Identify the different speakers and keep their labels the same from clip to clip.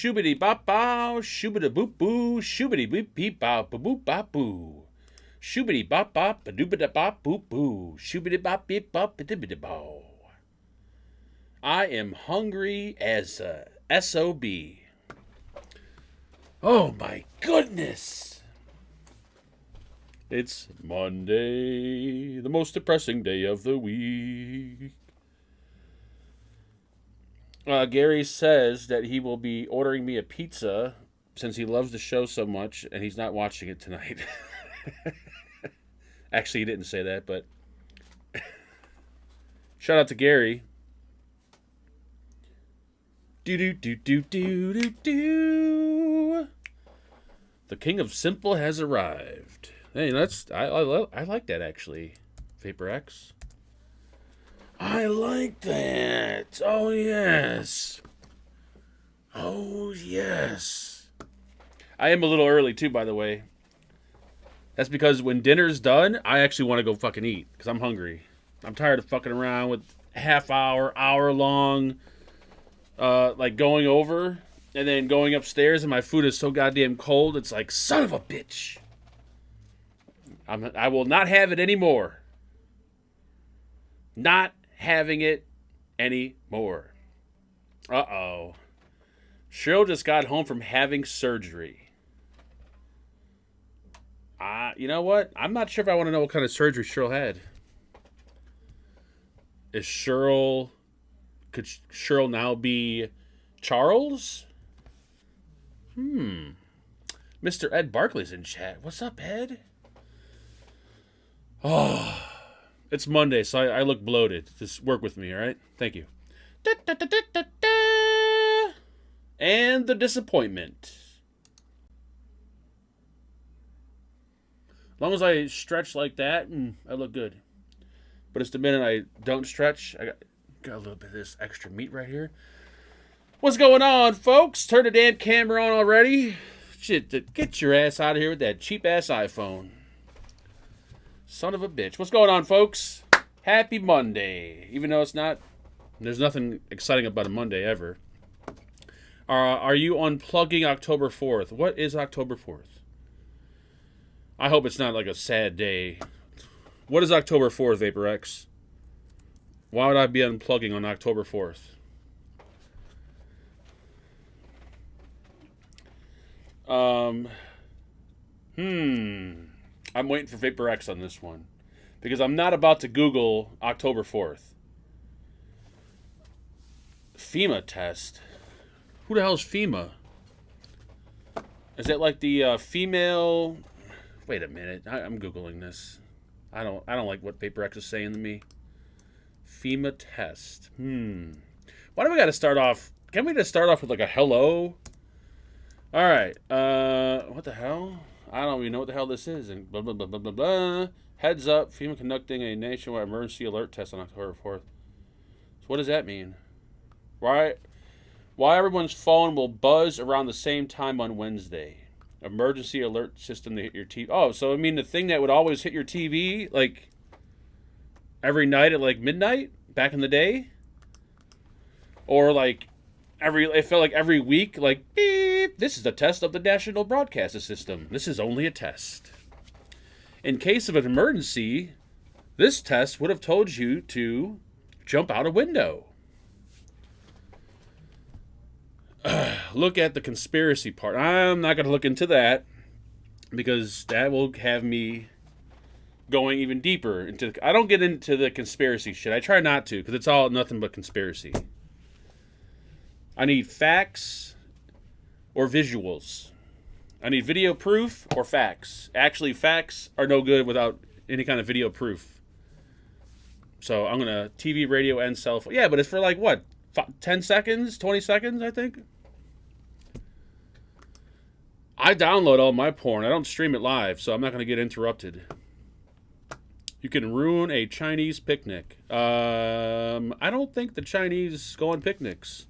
Speaker 1: Shoobity bop bow, shoobity boop boo, shoobity beep beep bow, boop bop boo. Shoobity bop bop, ba doobity bop boop boo, shoobity bop beep bop, ba dibbity bow. I am hungry as a SOB. Oh my goodness! It's Monday, the most depressing day of the week. Gary says that he will be ordering me a pizza since he loves the show so much and he's not watching it tonight. Actually, he didn't say that, but shout out to Gary. Do. The king of simple has arrived. Hey, I like that actually. Vapor X. I like that. Oh yes. Oh yes. I am a little early too, by the way. That's because when dinner's done, I actually want to go fucking eat because I'm hungry. I'm tired of fucking around with half hour, hour long, like going over and then going upstairs and my food is so goddamn cold. It's like, son of a bitch. I will not have it anymore. Not having it anymore. Uh-oh. Cheryl just got home from having surgery. You know what? I'm not sure if I want to know what kind of surgery Cheryl had. Could Cheryl now be Charles? Mr. Ed Barkley's in chat. What's up, Ed? Oh, it's Monday, so I look bloated. Just work with me, all right? Thank you. And the disappointment. As long as I stretch like that, I look good. But it's the minute I don't stretch, I got a little bit of this extra meat right here. What's going on, folks? Turn the damn camera on already. Shit, get your ass out of here with that cheap-ass iPhone. Son of a bitch. What's going on, folks? Happy Monday. Even though it's not, there's nothing exciting about a Monday ever. Are you unplugging October 4th? What is October 4th? I hope it's not like a sad day. What is October 4th, Vapor X? Why would I be unplugging on October 4th? I'm waiting for Vapor X on this one. Because I'm not about to Google October 4th. FEMA test. Who the hell is FEMA? Is it like the female... Wait a minute. I'm Googling this. I don't like what Vapor X is saying to me. FEMA test. Why do we got to start off... Can't we just start off with like a hello? Alright. What the hell? I don't even know what the hell this is. And blah, blah, blah, blah, blah, blah. Heads up. FEMA conducting a nationwide emergency alert test on October 4th. So what does that mean? Why everyone's phone will buzz around the same time on Wednesday. Emergency alert system to hit your TV. Oh, so I mean the thing that would always hit your TV like every night at like midnight back in the day? Or like it felt like every week, like, beep, this is a test of the National Broadcasting System. This is only a test. In case of an emergency, this test would have told you to jump out a window. Look at the conspiracy part. I'm not going to look into that because that will have me going even deeper into. I don't get into the conspiracy shit. I try not to because it's all nothing but conspiracy. I need facts or visuals. I need video proof or facts. Actually, facts are no good without any kind of video proof. So I'm going to TV, radio, and cell phone. Yeah, but it's for like what? 10 seconds? 20 seconds, I think? I download all my porn. I don't stream it live, so I'm not going to get interrupted. You can ruin a Chinese picnic. I don't think the Chinese go on picnics.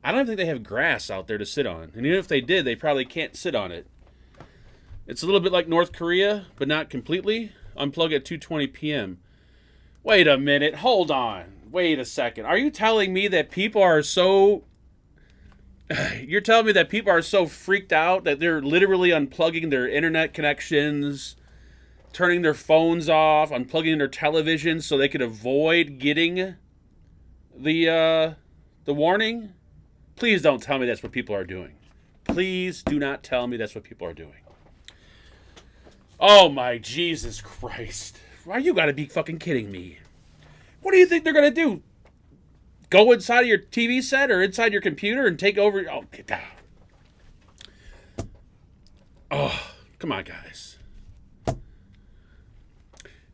Speaker 1: I don't think they have grass out there to sit on. And even if they did, they probably can't sit on it. It's a little bit like North Korea, but not completely. Unplug at 2:20 p.m. Wait a minute. Hold on. Wait a second. Are you telling me that people are so You're telling me that people are so freaked out that they're literally unplugging their internet connections, turning their phones off, unplugging their televisions so they could avoid getting the warning? Please don't tell me that's what people are doing. Please do not tell me that's what people are doing. Oh my Jesus Christ. Why you gotta be fucking kidding me? What do you think they're gonna do? Go inside of your TV set or inside your computer and take over? Oh, get down. Oh, come on, guys.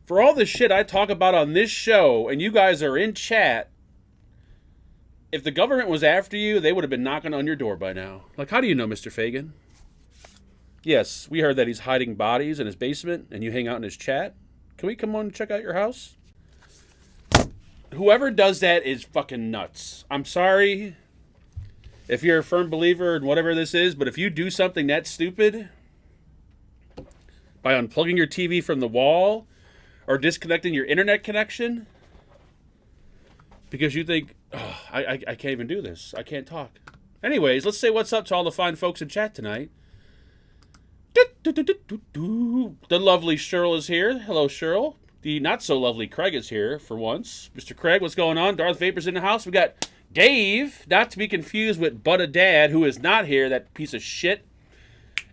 Speaker 1: For all the shit I talk about on this show, and you guys are in chat, if the government was after you, they would have been knocking on your door by now. Like, how do you know, Mr. Fagan? Yes, we heard that he's hiding bodies in his basement, and you hang out in his chat. Can we come on and check out your house? Whoever does that is fucking nuts. I'm sorry if you're a firm believer in whatever this is, but if you do something that stupid by unplugging your TV from the wall or disconnecting your internet connection because you think, oh, I can't even do this. I can't talk. Anyways, let's say what's up to all the fine folks in chat tonight. The lovely Cheryl is here. Hello, Cheryl. The not-so-lovely Craig is here for once. Mr. Craig, what's going on? Darth Vapor's in the house. We got Dave, not to be confused with Butta Dad, who is not here, that piece of shit.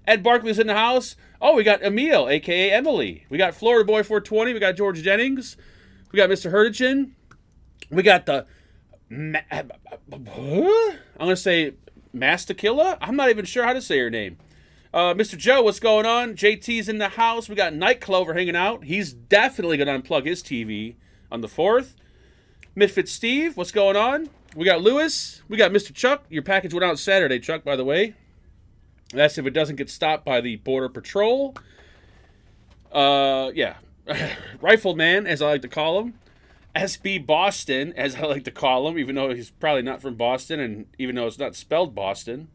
Speaker 1: Ed Barkley's in the house. Oh, we got Emil, a.k.a. Emily. We got Florida Boy 420. We got George Jennings. We got Mr. Herdichin. We got the... I'm going to say Mastakilla? I'm not even sure how to say her name. Mr. Joe, what's going on? JT's in the house. We got Night Clover hanging out. He's definitely going to unplug his TV on the 4th. Misfit Steve, what's going on? We got Lewis. We got Mr. Chuck. Your package went out Saturday, Chuck, by the way. That's if it doesn't get stopped by the Border Patrol. Yeah. Rifleman, as I like to call him. SB Boston, as I like to call him, even though he's probably not from Boston, and even though it's not spelled Boston.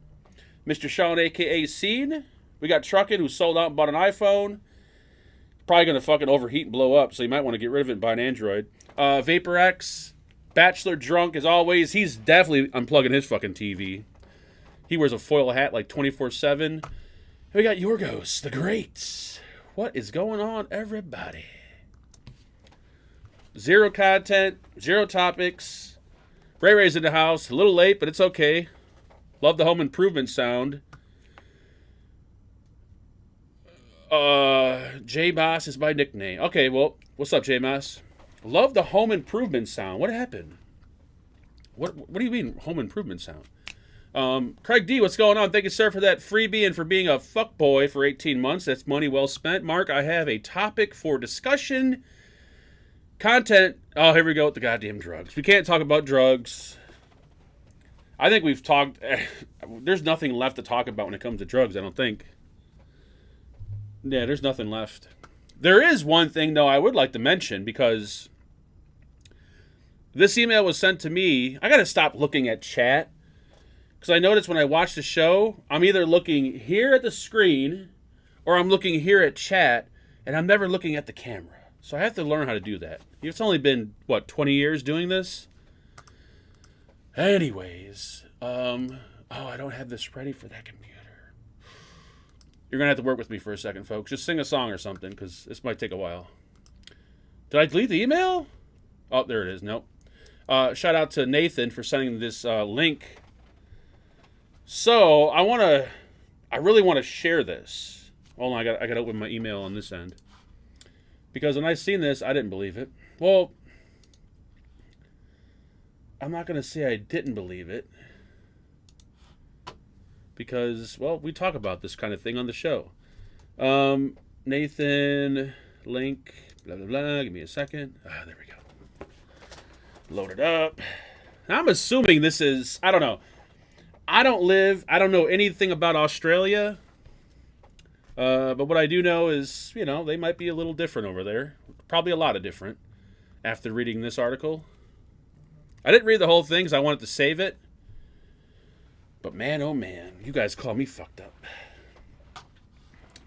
Speaker 1: Mr. Sean, a.k.a. Scene. We got Truckin', who sold out and bought an iPhone. Probably going to fucking overheat and blow up, so you might want to get rid of it and buy an Android. VaporX. Bachelor Drunk, as always. He's definitely unplugging his fucking TV. He wears a foil hat like 24/7. We got Yorgos, the Great. What is going on, everybody? Zero content, zero topics. Ray Ray's in the house. A little late, but it's okay. Love the home improvement sound. J-Boss is my nickname. Okay, well, what's up, J-Boss? Love the home improvement sound. What happened? What do you mean, home improvement sound? Craig D, what's going on? Thank you, sir, for that freebie and for being a fuckboy for 18 months. That's money well spent. Mark, I have a topic for discussion. Content. Oh, here we go with the goddamn drugs. We can't talk about drugs. I think we've talked... There's nothing left to talk about when it comes to drugs, I don't think. Yeah, there's nothing left. There is one thing, though, I would like to mention, because this email was sent to me. I got to stop looking at chat, because I noticed when I watch the show, I'm either looking here at the screen, or I'm looking here at chat, and I'm never looking at the camera. So I have to learn how to do that. It's only been, 20 years doing this? Anyways, I don't have this ready for that computer. You're going to have to work with me for a second, folks. Just sing a song or something, because this might take a while. Did I delete the email? Oh, there it is. Nope. Shout out to Nathan for sending this link. So, I really want to share this. Hold on, I got to open my email on this end. Because when I seen this, I didn't believe it. Well, I'm not going to say I didn't believe it. Because, well, we talk about this kind of thing on the show. Nathan, link, blah, blah, blah. Give me a second. There we go. Load it up. I'm assuming this is, I don't know. I don't know anything about Australia. But what I do know is, they might be a little different over there. Probably a lot of different after reading this article. I didn't read the whole thing because I wanted to save it. But man, oh man, you guys call me fucked up.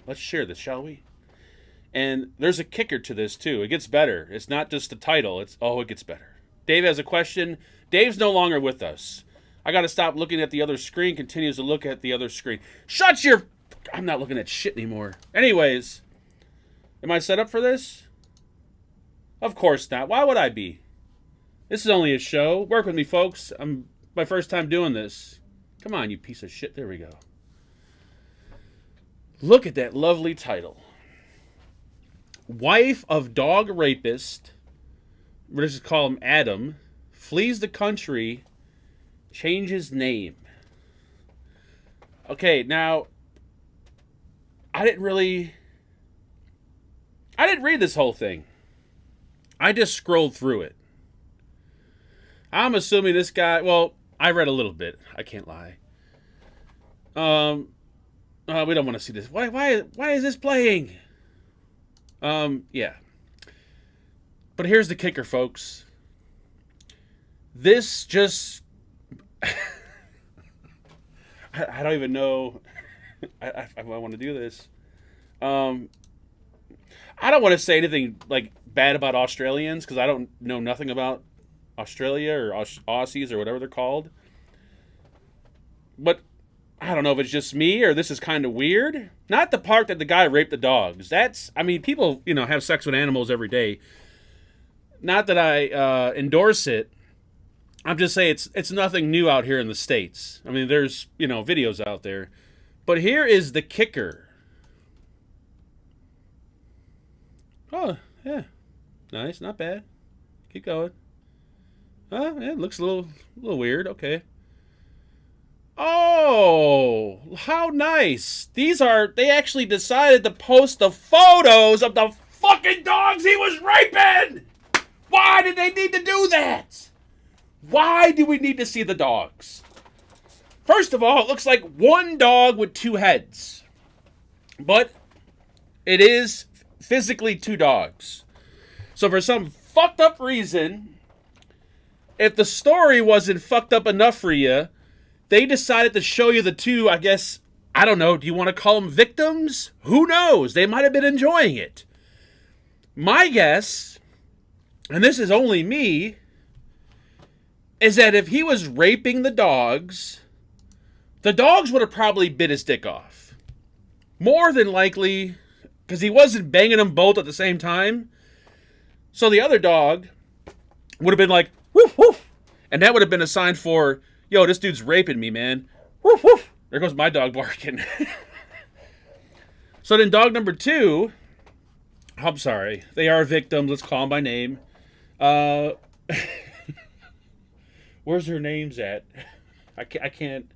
Speaker 1: Let's share this, shall we? And there's a kicker to this, too. It gets better. It's not just the title. It gets better. Dave has a question. Dave's no longer with us. I got to stop looking at the other screen. Continues to look at the other screen. Shut your... I'm not looking at shit anymore. Anyways, am I set up for this? Of course not. Why would I be? This is only a show. Work with me, folks. I'm my first time doing this. Come on, you piece of shit. There we go. Look at that lovely title. Wife of dog rapist, we'll just call him Adam, flees the country, changes name. Okay, now, I didn't read this whole thing. I just scrolled through it. I'm assuming this guy, well, I read a little bit. I can't lie. We don't want to see this. Why is this playing? Yeah. But here's the kicker, folks. This just... I don't even know I want to do this. I don't want to say anything like bad about Australians because I don't know nothing about Australia or Aussies or whatever they're called. But I don't know if it's just me or this is kind of weird. Not the part that the guy raped the dogs. That's, I mean, people, have sex with animals every day. Not that I endorse it. I'm just saying it's nothing new out here in the States. I mean, there's, videos out there. But here is the kicker. Oh, yeah. Nice, not bad. Keep going. Oh, yeah, it looks a little weird. Okay. Oh, how nice. They actually decided to post the photos of the fucking dogs he was raping. Why did they need to do that? Why do we need to see the dogs? First of all, it looks like one dog with two heads. But it is physically two dogs. So for some fucked up reason, if the story wasn't fucked up enough for you, they decided to show you the two, I guess, I don't know, do you want to call them victims? Who knows? They might have been enjoying it. My guess, and this is only me, is that if he was raping the dogs would have probably bit his dick off. More than likely, because he wasn't banging them both at the same time. So the other dog would have been like, woof, woof. And that would have been a sign for, yo, this dude's raping me, man. Woof, woof. There goes my dog barking. So then dog number 2, I'm sorry, they are victims. Let's call them by name. Where's their names at? I can't.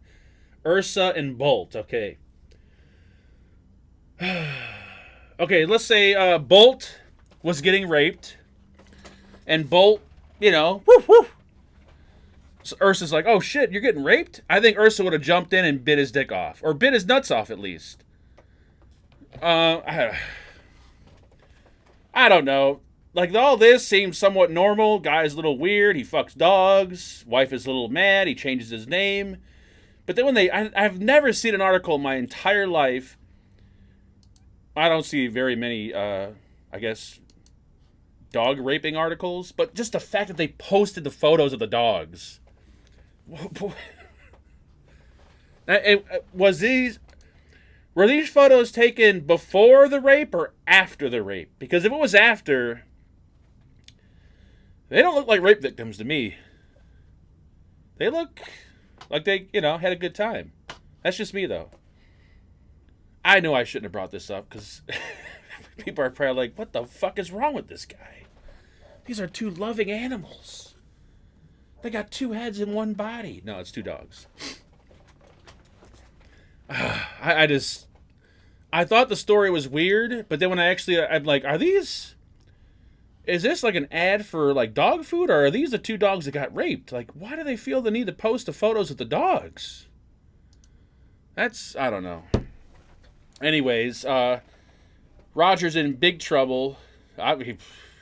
Speaker 1: Ursa and Bolt. Okay. Okay, let's say Bolt was getting raped. And Bolt, woof, woof. So Ursa's like, oh shit, you're getting raped? I think Ursa would have jumped in and bit his dick off. Or bit his nuts off, at least. I don't know. Like, all this seems somewhat normal. Guy's a little weird. He fucks dogs. Wife is a little mad. He changes his name. But then I've never seen an article in my entire life. I don't see very many, I guess, dog raping articles. But just the fact that they posted the photos of the dogs. Were these photos taken before the rape or after the rape? Because if it was after, they don't look like rape victims to me. They look like they, had a good time. That's just me, though. I know I shouldn't have brought this up because people are probably like, what the fuck is wrong with this guy? These are two loving animals. They got two heads and one body. No, it's two dogs. I thought the story was weird, but then when I'm like, is this like an ad for like dog food, or are these the two dogs that got raped? Like, why do they feel the need to post the photos of the dogs? I don't know. Anyways, Roger's in big trouble.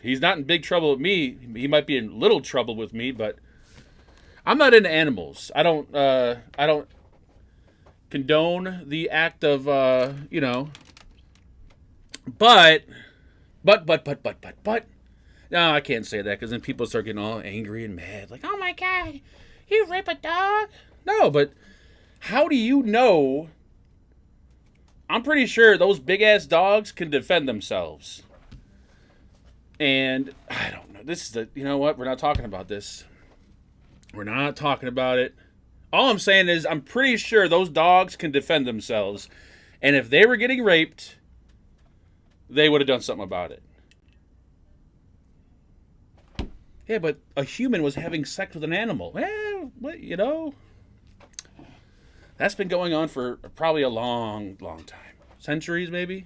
Speaker 1: He's not in big trouble with me. He might be in little trouble with me, but I'm not into animals. I don't condone the act of, but, no, I can't say that because then people start getting all angry and mad. Like, oh my God, you rape a dog? No, but how do you know? I'm pretty sure those big-ass dogs can defend themselves. And I don't know. This is the... You know what? We're not talking about this. We're not talking about it. All I'm saying is I'm pretty sure those dogs can defend themselves. And if they were getting raped, they would have done something about it. Yeah, but a human was having sex with an animal. What, you know? That's been going on for probably a long, long time. Centuries, maybe?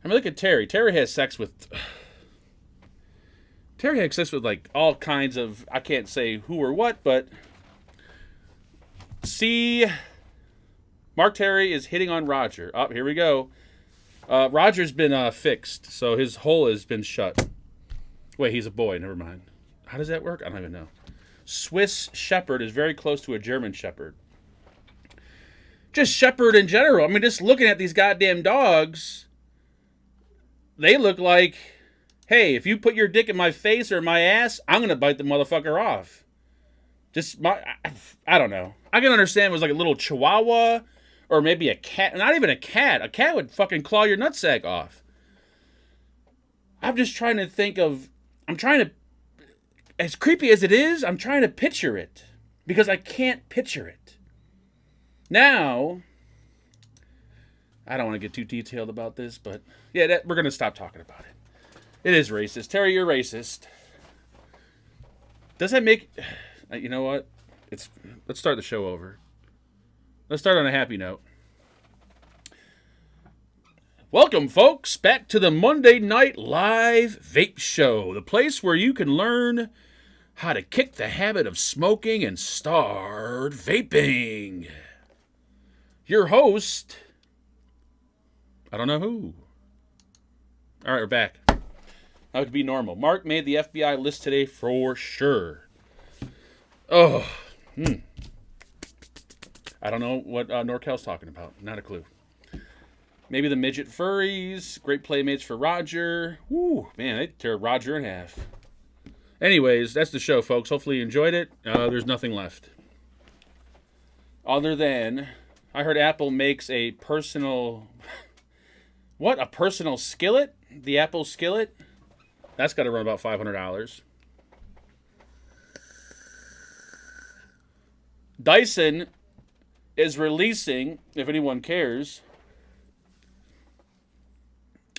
Speaker 1: I mean, look at Terry. Terry has sex with... Terry had sex with, like, all kinds of... I can't say who or what, but... See... Mark Terry is hitting on Roger. Oh, here we go. Roger's been fixed, so his hole has been shut. Wait, he's a boy. Never mind. How does that work? I don't even know. Swiss Shepherd is very close to a German Shepherd. Just Shepherd in general. I mean, just looking at these goddamn dogs, they look like, hey, if you put your dick in my face or my ass, I'm going to bite the motherfucker off. I don't know. I can understand it was like a little chihuahua or maybe a cat. Not even a cat. A cat would fucking claw your nutsack off. I'm just trying to think of... as creepy as it is, I'm trying to picture it. Because I can't picture it. Now, I don't want to get too detailed about this, but yeah, we're going to stop talking about it. It is racist. Terry, you're racist. Does that make... You know what? Let's start the show over. Let's start on a happy note. Welcome, folks, back to the Monday Night Live Vape Show, the place where you can learn how to kick the habit of smoking and start vaping. Your host, I don't know who. All right, we're back. Now it could be normal. Mark made the FBI list today for sure. Oh, I don't know what NorCal's talking about. Not a clue. Maybe the midget furries. Great playmates for Roger. Woo, man, they tear Roger in half. Anyways, that's the show, folks. Hopefully you enjoyed it. There's nothing left. Other than, I heard Apple makes a personal... What? A personal skillet? The Apple skillet? That's got to run about $500. Dyson is releasing, if anyone cares,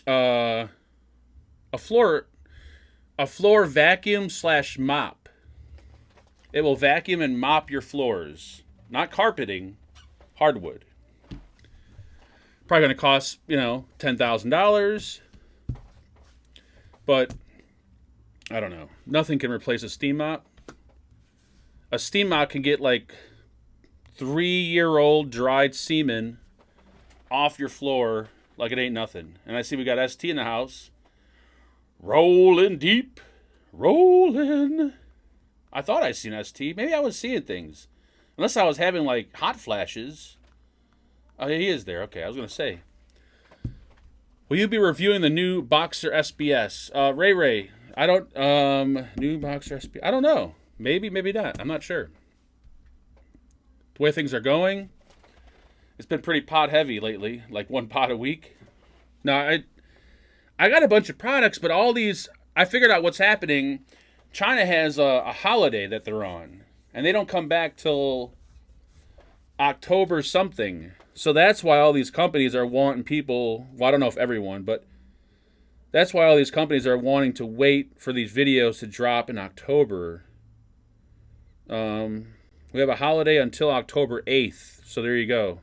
Speaker 1: a floor vacuum / mop. It will vacuum and mop your floors. Not carpeting, hardwood. Probably going to cost, $10,000. But, I don't know. Nothing can replace a steam mop. A steam mop can get like 3-year-old dried semen off your floor like it ain't nothing. And I see we got ST in the house. Rolling deep. Rolling. I thought I seen ST. Maybe I was seeing things. Unless I was having like hot flashes. Oh, he is there. Okay, I was going to say. Will you be reviewing the new Boxer SBS? Ray. I don't... new Boxer SBS. I don't know. Maybe, maybe not. I'm not sure. The way things are going, it's been pretty pot heavy lately. Like 1 pot a week. No, I got a bunch of products, but all these... I figured out what's happening. China has a holiday that they're on. And they don't come back till October something. So that's why all these companies are wanting people... Well, I don't know if everyone, but... That's why all these companies are wanting to wait for these videos to drop in October. We have a holiday until October 8th. So there you go.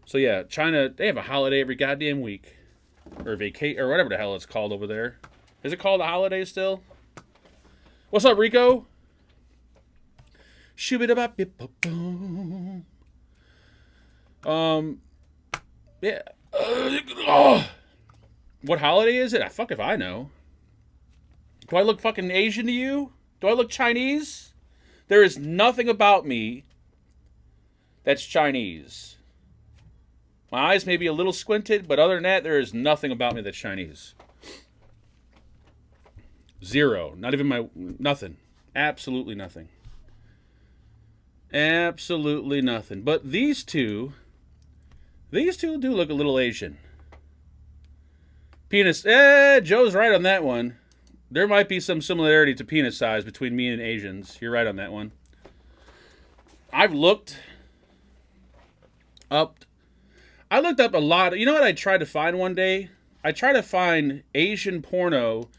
Speaker 1: So yeah, China, they have a holiday every goddamn week. Or or whatever the hell it's called over there. Is it called a holiday still? What's up, Rico? Yeah. What holiday is it? Fuck if I know. Do I look fucking Asian to you? Do I look Chinese? There is nothing about me that's Chinese. My eyes may be a little squinted, but other than that, there is nothing about me that's Chinese. Zero. Not even nothing. Absolutely nothing. Absolutely nothing. But these two do look a little Asian. Penis, Joe's right on that one. There might be some similarity to penis size between me and Asians. You're right on that one. I've looked up a lot. You know what I tried to find one day? I tried to find Asian porno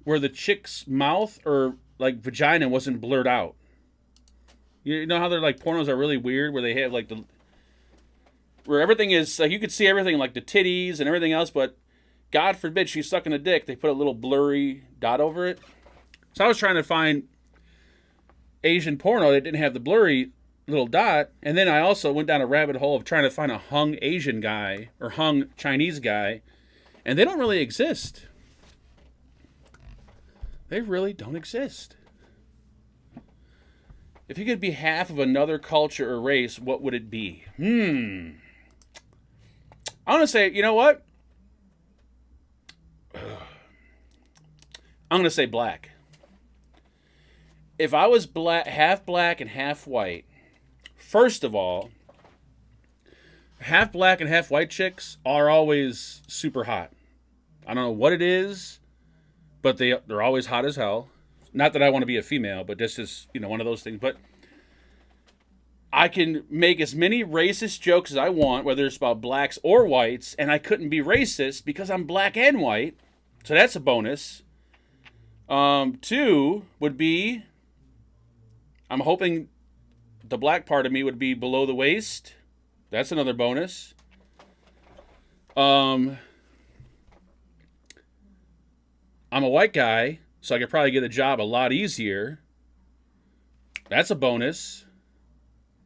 Speaker 1: where the chick's mouth or like vagina wasn't blurred out. You know how they're like pornos are really weird where they have like where everything is like you could see everything like the titties and everything else, but God forbid she's sucking a dick, they put a little blurry dot over it. So I was trying to find Asian porno that didn't have the blurry little dot, and then I also went down a rabbit hole of trying to find a hung Asian guy or hung Chinese guy, and they don't really exist. They really don't exist. If you could be half of another culture or race, what would it be? I'm going to say, you know what? I'm going to say black. If I was black and half white, first of all, half black and half white chicks are always super hot. I don't know what it is, but they're always hot as hell. Not that I want to be a female, but this is, one of those things. But I can make as many racist jokes as I want, whether it's about blacks or whites, and I couldn't be racist because I'm black and white. So that's a bonus. 2 would be, I'm hoping the black part of me would be below the waist. That's another bonus. I'm a white guy, so I could probably get a job a lot easier. That's a bonus.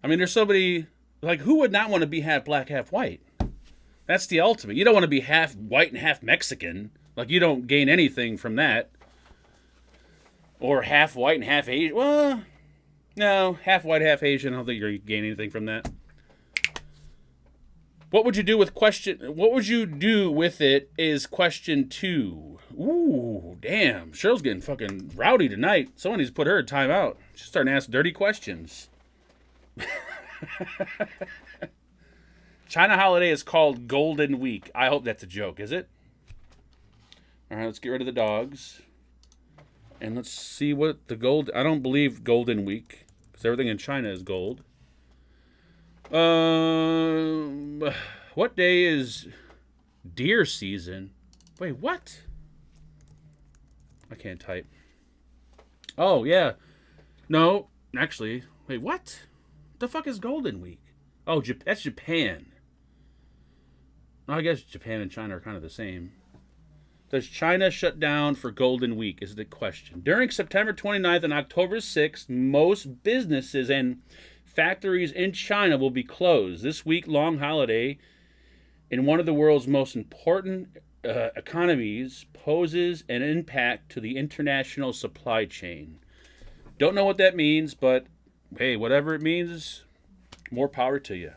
Speaker 1: I mean, there's somebody, like, who would not want to be half black, half white? That's the ultimate. You don't want to be half white and half Mexican. Like, you don't gain anything from that. Or half white and half Asian. Well, no, half white, half Asian. I don't think you're going to gain anything from that. What would you do with it is question 2. Ooh, damn. Cheryl's getting fucking rowdy tonight. Someone needs to put her in timeout. She's starting to ask dirty questions. China holiday is called Golden Week. I hope that's a joke, is it? All right, let's get rid of the dogs. And let's see what the gold... I don't believe Golden Week, because everything in China is gold. What day is deer season? Wait, what? I can't type. Oh, yeah. No, actually, wait, what? The fuck is Golden Week? Oh, that's Japan. I guess Japan and China are kind of the same. Does China shut down for Golden Week is the question. During September 29th and October 6th, most businesses and factories in China will be closed. This week-long holiday in one of the world's most important economies poses an impact to the international supply chain. Don't know what that means, but hey, whatever it means, more power to you.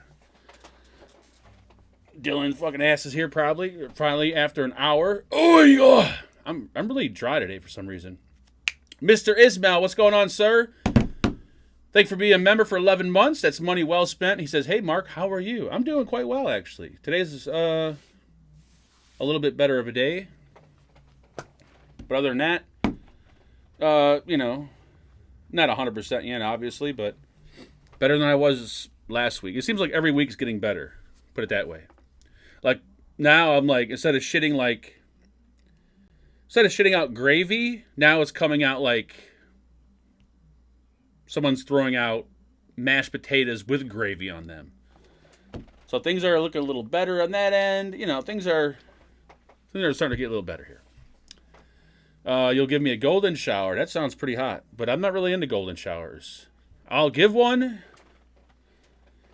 Speaker 1: Dylan fucking ass is here probably after an hour. Oh, I'm really dry today for some reason. Mr. Ismail, what's going on, sir? Thank you for being a member for 11 months. That's money well spent. He says, hey, Mark, how are you? I'm doing quite well, actually. Today's a little bit better of a day. But other than that, not 100% yet, obviously, but better than I was last week. It seems like every week's getting better, put it that way. Like, now I'm like, instead of shitting out gravy, now it's coming out like someone's throwing out mashed potatoes with gravy on them. So things are looking a little better on that end. Things are starting to get a little better here. You'll give me a golden shower. That sounds pretty hot, but I'm not really into golden showers. I'll give one.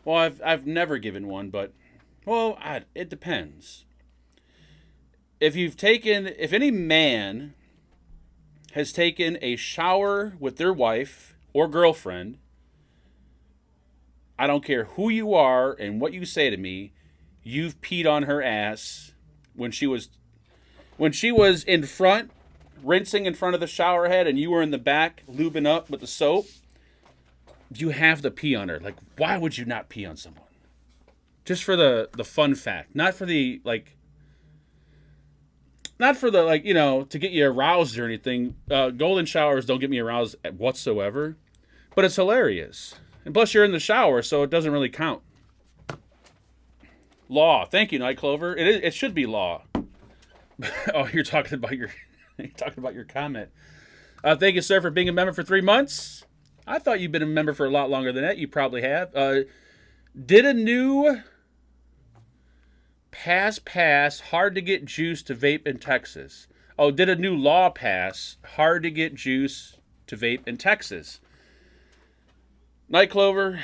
Speaker 1: Well, I've never given one, but it depends. If any man has taken a shower with their wife or girlfriend, I don't care who you are and what you say to me, you've peed on her ass when she was in front, rinsing in front of the shower head, and you were in the back lubing up with the soap. you have to pee on her. Like, why would you not pee on someone? Just for the fun fact, not for the to get you aroused or anything. Golden showers don't get me aroused whatsoever, but it's hilarious. And plus, you're in the shower, so it doesn't really count. Law. Thank you, Night Clover. It should be law. Oh, you're talking about your comment. Thank you, sir, for being a member for 3 months. I thought you've been a member for a lot longer than that. You probably have. Did a new pass hard to get juice to vape in Texas. Oh, did a new law pass hard to get juice to vape in Texas. Night Clover,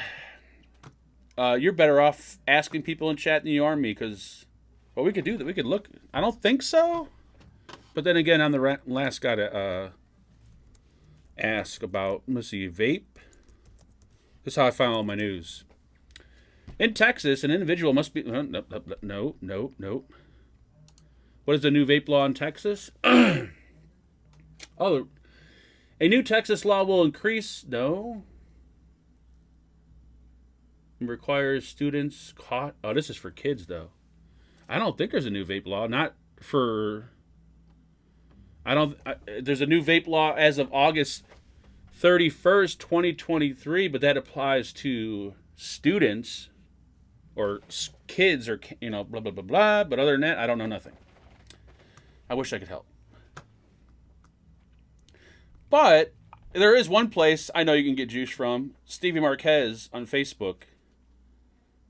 Speaker 1: you're better off asking people in chat than you are me, because we could do that. We could look. I don't think so. But then again, I'm the last guy to ask about, let's see, vape. This is how I found all my news. In Texas, an individual must be... No. What is the new vape law in Texas? Oh, a new Texas law will increase... No. It requires students caught... Oh, this is for kids, though. I don't think there's a new vape law. Not for... There's a new vape law as of August 31st, 2023, but that applies to students... or kids, or, blah, blah, blah, blah. But other than that, I don't know nothing. I wish I could help. But there is one place I know you can get juice from. Stevie Marquez on Facebook.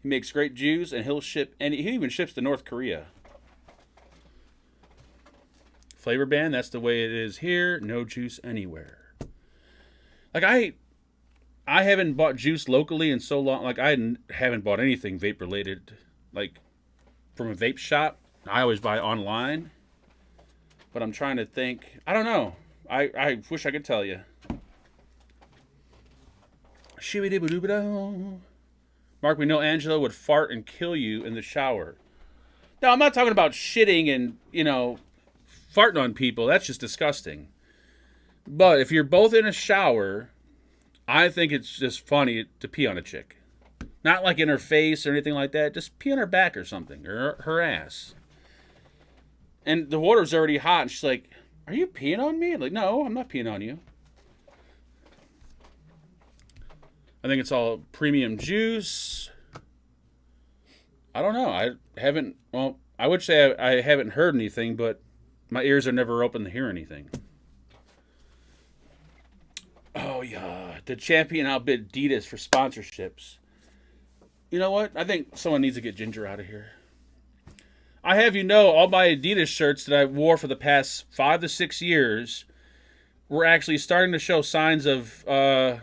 Speaker 1: He makes great juice, and he'll ship, and he even ships to North Korea. Flavor ban, that's the way it is here. No juice anywhere. Like, I haven't bought juice locally in so long. Like, I haven't bought anything vape related, like from a vape shop. I always buy online. But I'm trying to think. I don't know. I wish I could tell you. Mark, we know Angela would fart and kill you in the shower. Now, I'm not talking about shitting and, farting on people. That's just disgusting. But if you're both in a shower... I think it's just funny to pee on a chick. Not like in her face or anything like that. Just pee on her back or something. Or her ass. And the water's already hot. And she's like, are you peeing on me? I'm like, no, I'm not peeing on you. I think it's all premium juice. I don't know. I would say I haven't heard anything, but my ears are never open to hear anything. Oh, yeah. The champion outbid Adidas for sponsorships. You know what? I think someone needs to get Ginger out of here. I have all my Adidas shirts that I wore for the past 5 to 6 years were actually starting to show signs of they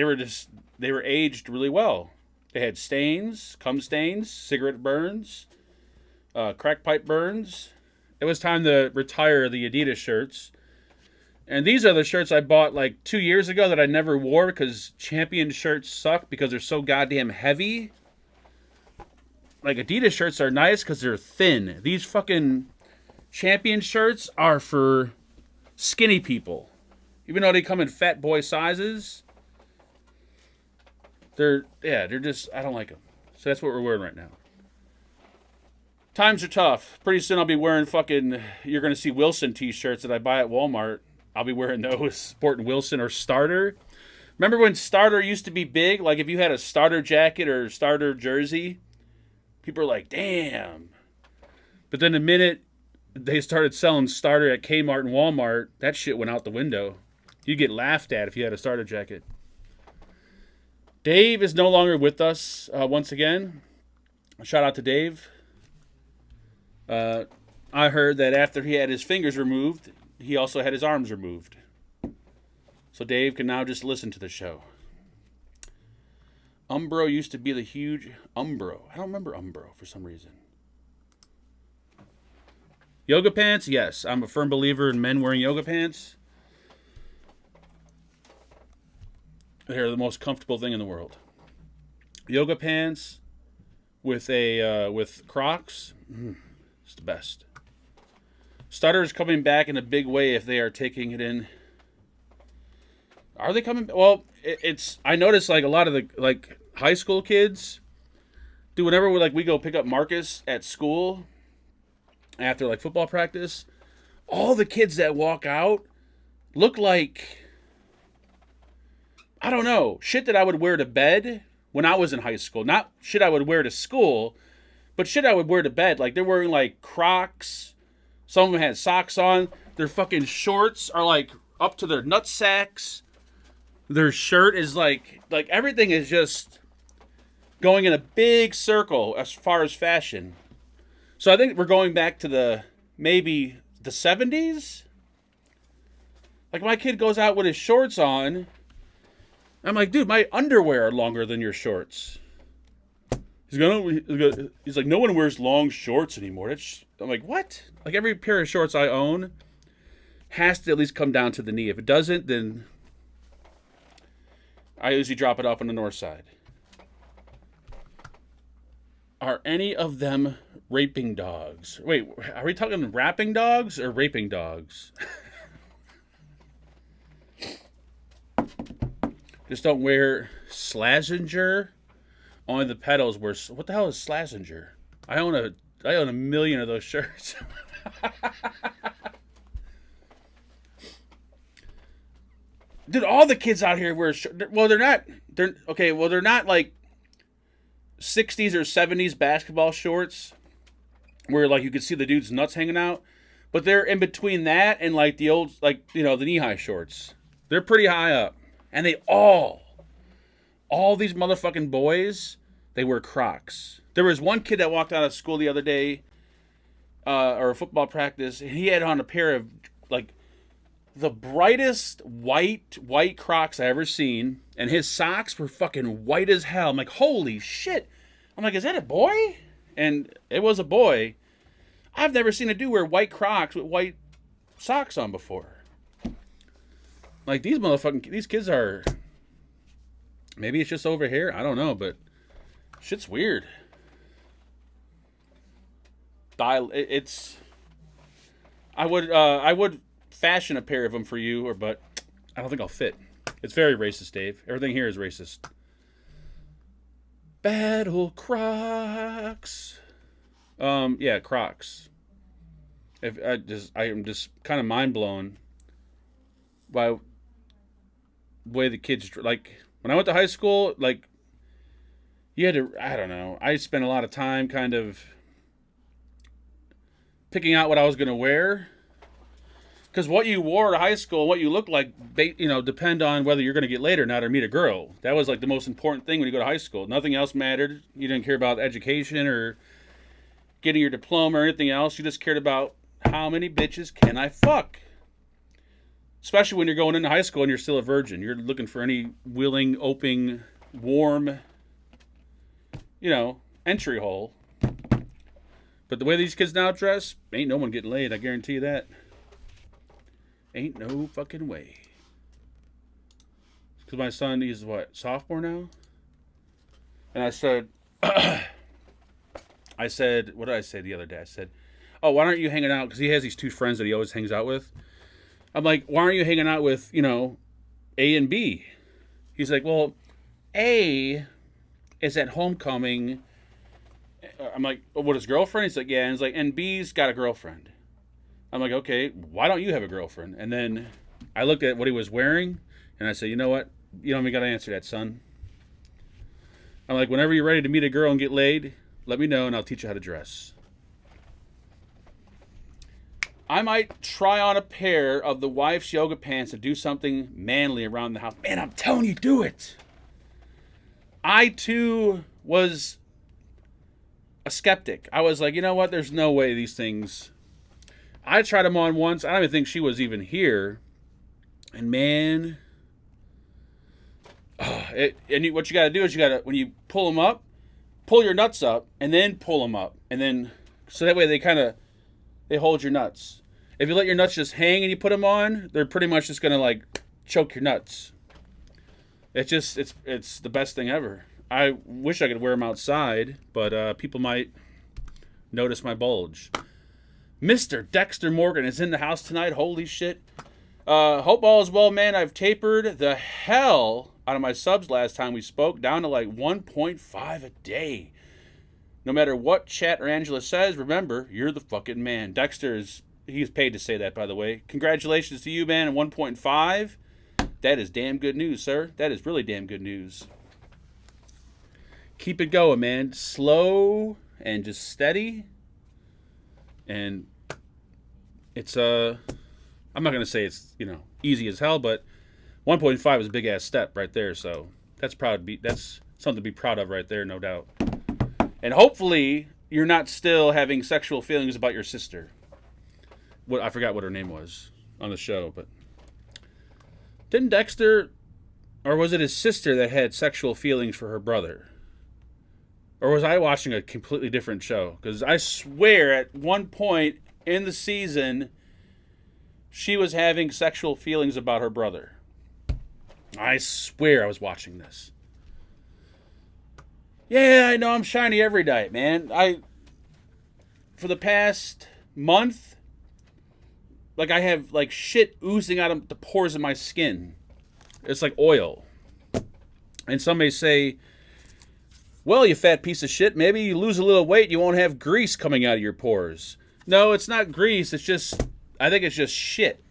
Speaker 1: were aged really well. They had stains, cum stains, cigarette burns, crack pipe burns. It was time to retire the Adidas shirts. And these are the shirts I bought like 2 years ago that I never wore because Champion shirts suck because they're so goddamn heavy. Like, Adidas shirts are nice because they're thin. These fucking Champion shirts are for skinny people. Even though they come in fat boy sizes, they're just, I don't like them. So that's what we're wearing right now. Times are tough. Pretty soon I'll be wearing you're going to see Wilson t-shirts that I buy at Walmart. I'll be wearing those, sporting Wilson or Starter. Remember when Starter used to be big? Like, if you had a Starter jacket or Starter jersey, people were like, damn. But then the minute they started selling Starter at Kmart and Walmart, that shit went out the window. You'd get laughed at if you had a Starter jacket. Dave is no longer with us once again. Shout out to Dave. I heard that after he had his fingers removed, he also had his arms removed. So Dave can now just listen to the show. Umbro used to be the huge... Umbro. I don't remember Umbro for some reason. Yoga pants? Yes. I'm a firm believer in men wearing yoga pants. They're the most comfortable thing in the world. Yoga pants with Crocs. It's the best. Starter is coming back in a big way if they are taking it in. Are they coming? Well, it's. I noticed like a lot of the like high school kids do whenever we go pick up Marcus at school after like football practice. All the kids that walk out look like, I don't know, shit that I would wear to bed when I was in high school. Not shit I would wear to school, but shit I would wear to bed. Like they're wearing like Crocs. Some of them had socks on. Their fucking shorts are like up to their nut sacks. Their shirt is like everything is just going in a big circle as far as fashion. So I think we're going back to maybe the 70s. Like my kid goes out with his shorts on. I'm like, dude, my underwear are longer than your shorts. He's like, no one wears long shorts anymore. I'm like, what? Like every pair of shorts I own has to at least come down to the knee. If it doesn't, then I usually drop it off on the north side. Are any of them raping dogs? Wait, are we talking rapping dogs or raping dogs? Just don't wear Slazenger on the pedals. What the hell is Slazenger? I own a million of those shirts. Dude, all the kids out here wear shirts. Well, they're not like 60s or 70s basketball shorts where like you could see the dude's nuts hanging out, but they're in between that and like the old, like, you know, the knee-high shorts. They're pretty high up. And they all these motherfucking boys, they wear Crocs. There was one kid that walked out of school the other day, or a football practice, and he had on a pair of like the brightest white Crocs I ever seen, and his socks were fucking white as hell. I'm like, holy shit. I'm like, is that a boy? And it was a boy. I've never seen a dude wear white Crocs with white socks on before. Like, these kids are, maybe it's just over here, I don't know, but shit's weird. I would fashion a pair of them for you, but I don't think I'll fit. It's very racist, Dave. Everything here is racist. Battle Crocs. Yeah, Crocs. I am just kind of mind blown by the way the kids, like, when I went to high school, like, you had to, I don't know, I spent a lot of time kind of picking out what I was going to wear. Because what you wore to high school, what you looked like, depend on whether you're going to get laid or not or meet a girl. That was like the most important thing when you go to high school. Nothing else mattered. You didn't care about education or getting your diploma or anything else. You just cared about how many bitches can I fuck. Especially when you're going into high school and you're still a virgin. You're looking for any willing, open, warm, entry hole. But the way these kids now dress, ain't no one getting laid. I guarantee you that. Ain't no fucking way. Because my son, he's what, sophomore now? And I said, what did I say the other day? I said, oh, why aren't you hanging out? Because he has these two friends that he always hangs out with. I'm like, why aren't you hanging out with, A and B? He's like, well, A is at homecoming. I'm like, oh, what, his girlfriend? He's like, yeah. And he's like, and B's got a girlfriend. I'm like, okay, why don't you have a girlfriend? And then I looked at what he was wearing, and I said, you know what? You don't even got to answer that, son. I'm like, whenever you're ready to meet a girl and get laid, let me know, and I'll teach you how to dress. I might try on a pair of the wife's yoga pants and do something manly around the house. Man, I'm telling you, do it. I, too, was a skeptic. I was like, you know what? There's no way these things... I tried them on once. I don't even think she was even here. And man... what you got to do is when you pull them up, pull your nuts up, and then pull them up. And then... So that way they hold your nuts. If you let your nuts just hang and you put them on, they're pretty much just going to, choke your nuts. It's the best thing ever. I wish I could wear them outside, but people might notice my bulge. Mr. Dexter Morgan is in the house tonight. Holy shit. Hope all is well, man. I've tapered the hell out of my subs last time we spoke, down to like 1.5 a day. No matter what chat or Angela says, remember, you're the fucking man. Dexter he's paid to say that, by the way. Congratulations to you, man, at 1.5. That is damn good news, sir. That is really damn good news. Keep it going, man. Slow and just steady. And it's, I'm not going to say it's, easy as hell, but 1.5 is a big-ass step right there, so that's something to be proud of right there, no doubt. And hopefully, you're not still having sexual feelings about your sister. I forgot what her name was on the show, but didn't Dexter, or was it his sister that had sexual feelings for her brother? Or was I watching a completely different show? Because I swear at one point in the season, she was having sexual feelings about her brother. I swear I was watching this. Yeah, I know I'm shiny every night, man. For the past month, like I have like shit oozing out of the pores of my skin. It's like oil. And some may say, well, you fat piece of shit, maybe you lose a little weight, you won't have grease coming out of your pores. No, it's not grease, I think it's just shit.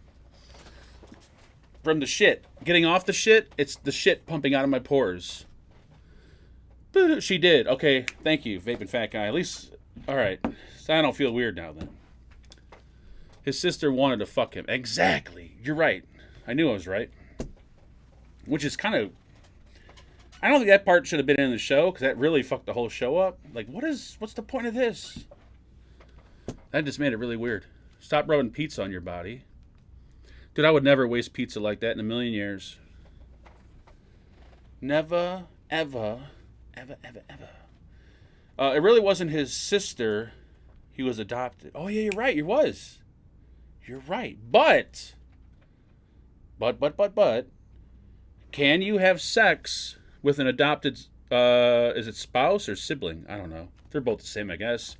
Speaker 1: From the shit. Getting off the shit, it's the shit pumping out of my pores. She did. Okay, thank you, VapnFagan. At least, alright. So I don't feel weird now then. His sister wanted to fuck him. Exactly. You're right. I knew I was right. Which is kind of... I don't think that part should have been in the show, because that really fucked the whole show up. Like, what's the point of this? That just made it really weird. Stop rubbing pizza on your body. Dude, I would never waste pizza like that in a million years. Never, ever... Ever. It really wasn't his sister. He was adopted. Oh, yeah, you're right. You're right. But, can you have sex with an adopted, is it spouse or sibling? I don't know. They're both the same, I guess.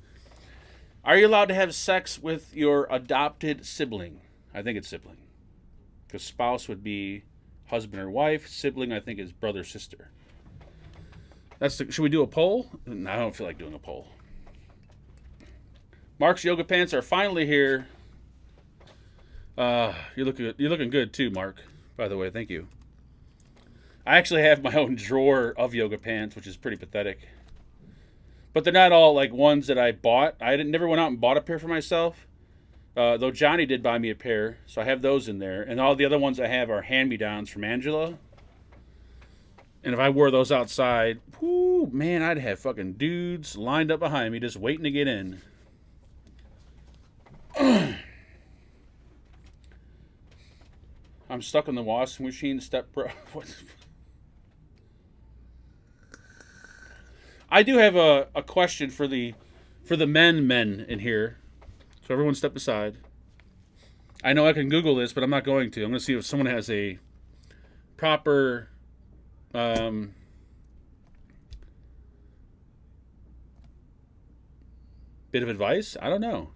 Speaker 1: Are you allowed to have sex with your adopted sibling? I think it's sibling. Because spouse would be husband or wife. Sibling, I think, is brother, sister. Should we do a poll? No, I don't feel like doing a poll. Mark's yoga pants are finally here. You're looking good too, Mark. By the way, thank you. I actually have my own drawer of yoga pants, which is pretty pathetic. But they're not all like ones that I bought. I never went out and bought a pair for myself. Though Johnny did buy me a pair, so I have those in there. And all the other ones I have are hand-me-downs from Angela. And if I wore those outside, whoo, man, I'd have fucking dudes lined up behind me just waiting to get in. I'm stuck in the washing machine, I do have a question for the men in here. So everyone step aside. I know I can Google this, but I'm not going to. I'm going to see if someone has a proper... bit of advice? I don't know.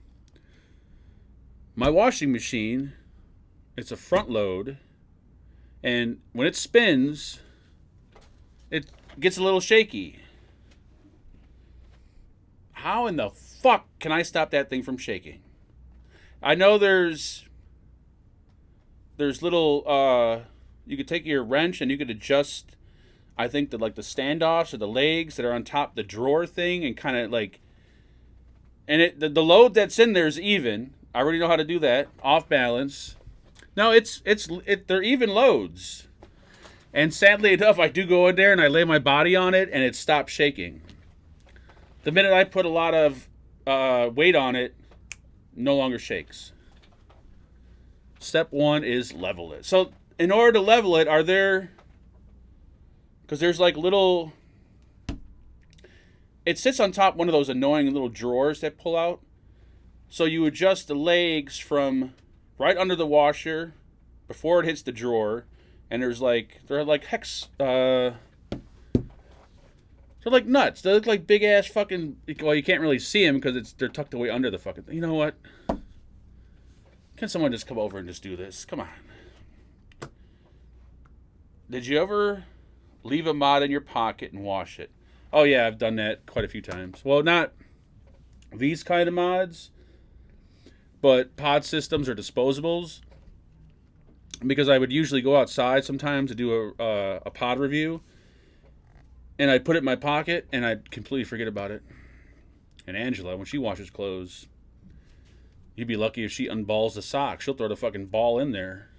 Speaker 1: My washing machine, it's a front load, and when it spins, it gets a little shaky. How in the fuck can I stop that thing from shaking? I know there's little, you could take your wrench and you could adjust, I think, the standoffs or the legs that are on top of the drawer thing, and kind of like, and the load that's in there is even. I already know how to do that. Off balance. No, they're even loads. And sadly enough, I do go in there and I lay my body on it and it stops shaking. The minute I put a lot of weight on it, no longer shakes. Step one is level it. So in order to level it, because there's like little, it sits on top one of those annoying little drawers that pull out. So you adjust the legs from right under the washer before it hits the drawer, and they're like hex, they're like nuts. They look like big ass fucking, well, you can't really see them because they're tucked away under the fucking, you know what? Can someone just come over and just do this? Come on. Did you ever leave a mod in your pocket and wash it? Oh, yeah, I've done that quite a few times. Well, not these kind of mods, but pod systems or disposables. Because I would usually go outside sometimes to do a pod review. And I'd put it in my pocket, and I'd completely forget about it. And Angela, when she washes clothes, you'd be lucky if she unballs the sock. She'll throw the fucking ball in there.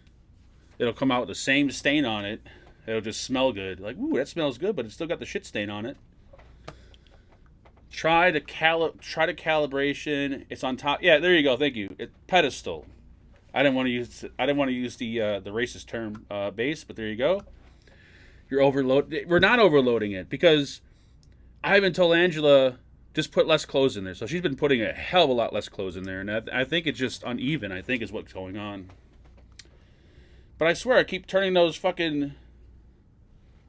Speaker 1: It'll come out with the same stain on it. It'll just smell good. Like, ooh, that smells good, but it's still got the shit stain on it. Try the calibration. It's on top. Yeah, there you go. Thank you. Pedestal. I didn't want to use the racist term base, but there you go. You're overload. We're not overloading it because I haven't told Angela just put less clothes in there. So she's been putting a hell of a lot less clothes in there, and I think it's just uneven. I think is what's going on. But I swear I keep turning those fucking.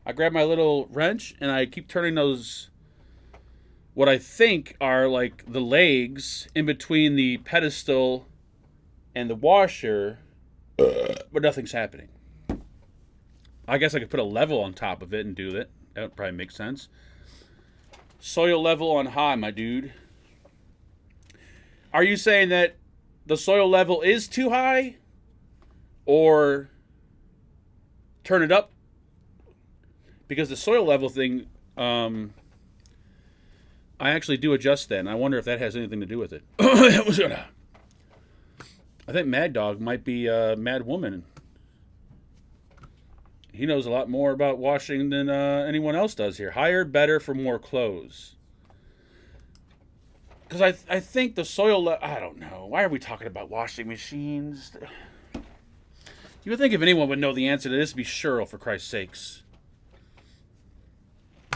Speaker 1: I grab my little wrench and I keep turning those. What I think are like the legs in between the pedestal and the washer, but nothing's happening. I guess I could put a level on top of it and do that. That would probably make sense. Soil level on high, my dude. Are you saying that the soil level is too high? Or turn it up? Because the soil level thing, I actually do adjust that, and I wonder if that has anything to do with it. I think Mad Dog might be Mad Woman. He knows a lot more about washing than anyone else does here. Higher, better for more clothes. Because I think the soil... I don't know. Why are we talking about washing machines? You would think if anyone would know the answer to this, it'd be Cheryl, for Christ's sakes.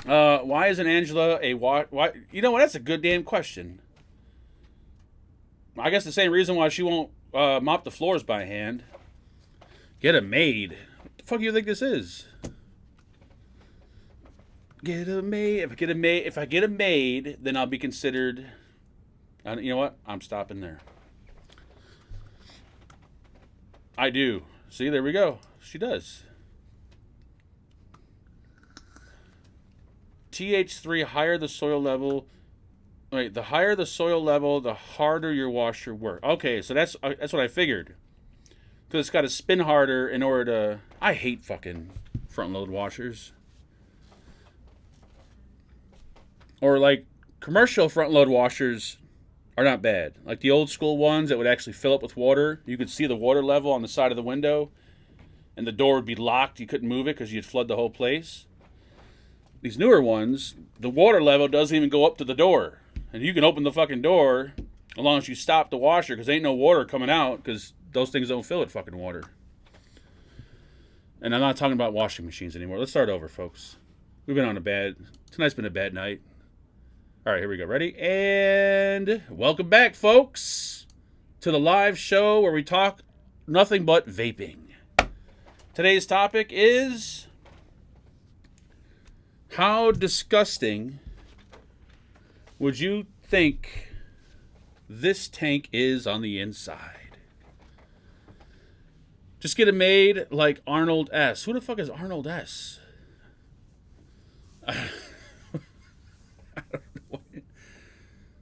Speaker 1: Why isn't Angela a... Why? You know what? That's a good damn question. I guess the same reason why she won't mop the floors by hand. Get a maid. What the fuck do you think this is? Get a maid. If I get a maid, then I'll be considered. You know what? I'm stopping there. I do. See, there we go. She does. TH3, higher the soil level. Wait, the higher the soil level, the harder your washer work. Okay, so that's what I figured. Because it's got to spin harder in order to... I hate fucking front load washers. Or like commercial front load washers are not bad. Like the old school ones that would actually fill up with water. You could see the water level on the side of the window. And the door would be locked. You couldn't move it because you'd flood the whole place. These newer ones, the water level doesn't even go up to the door. And you can open the fucking door as long as you stop the washer because ain't no water coming out because those things don't fill with fucking water. And I'm not talking about washing machines anymore. Let's start over, folks. We've been on tonight's been a bad night. All right, here we go. Ready? And welcome back, folks, to the live show where we talk nothing but vaping. Today's topic is how disgusting would you think this tank is on the inside? Just get it made like Arnold S. Who the fuck is Arnold S? I don't know.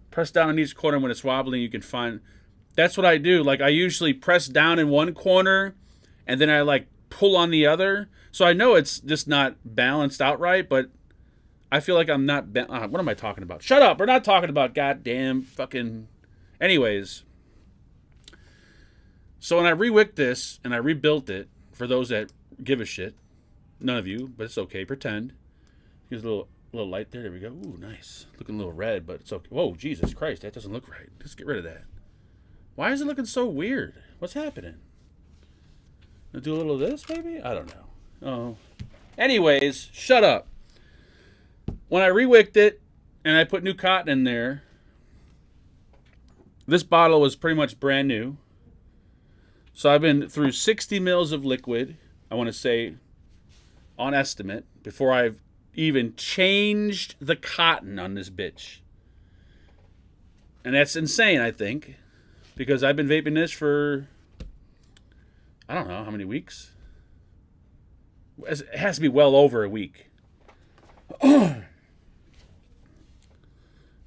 Speaker 1: Press down in each corner when it's wobbling. You can find. That's what I do. Like I usually press down in one corner, and then I like pull on the other. So I know it's just not balanced out right, but I feel like I'm not... what am I talking about? Shut up! We're not talking about goddamn fucking... Anyways. So when I rewicked this, and I rebuilt it, for those that give a shit, none of you, but it's okay, pretend. Here's a little light there, there we go. Ooh, nice. Looking a little red, but it's okay. Whoa, Jesus Christ, that doesn't look right. Let's get rid of that. Why is it looking so weird? What's happening? Gonna do a little of this, maybe? I don't know. Oh. Anyways, shut up. When I rewicked it and I put new cotton in there, this bottle was pretty much brand new. So I've been through 60 mils of liquid, I want to say, on estimate, before I've even changed the cotton on this bitch. And that's insane, I think, because I've been vaping this for, I don't know, how many weeks? It has to be well over a week. And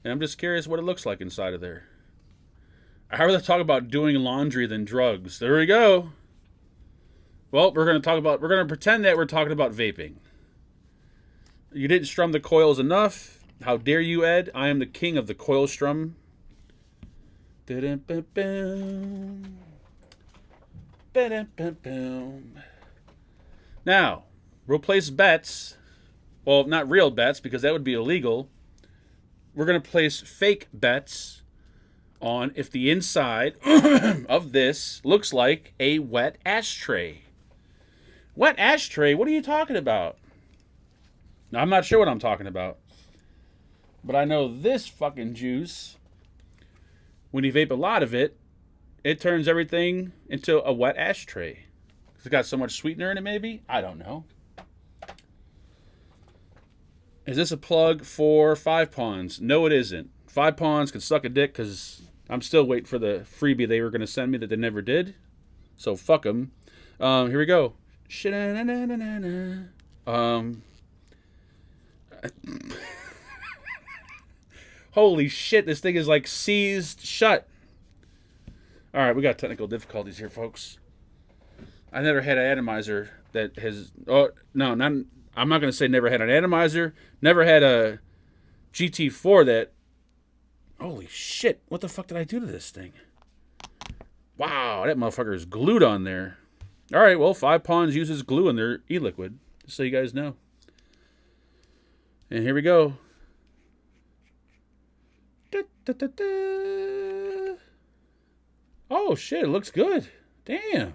Speaker 1: I'm just curious what it looks like inside of there. I'd rather talk about doing laundry than drugs. There we go. Well, we're going to pretend that we're talking about vaping. You didn't strum the coils enough. How dare you, Ed? I am the king of the coil strum. Now, we'll place bets. Well, not real bets, because that would be illegal. We're going to place fake bets on if the inside of this looks like a wet ashtray. Wet ashtray? What are you talking about? Now, I'm not sure what I'm talking about. But I know this fucking juice, when you vape a lot of it, it turns everything into a wet ashtray. It's got so much sweetener in it, maybe? I don't know. Is this a plug for 5 Pawns? No, it isn't. 5 Pawns can suck a dick because I'm still waiting for the freebie they were going to send me that they never did. So fuck them. Here we go. Holy shit, this thing is like seized shut. Alright, we got technical difficulties here, folks. I never had an atomizer that has... Oh, no, not... I'm not going to say never had an atomizer. Never had a GT4 that... Holy shit, what the fuck did I do to this thing? Wow, that motherfucker is glued on there. Alright, well, 5 Pawns uses glue in their e-liquid. Just so you guys know. And here we go. Oh, shit, it looks good. Damn.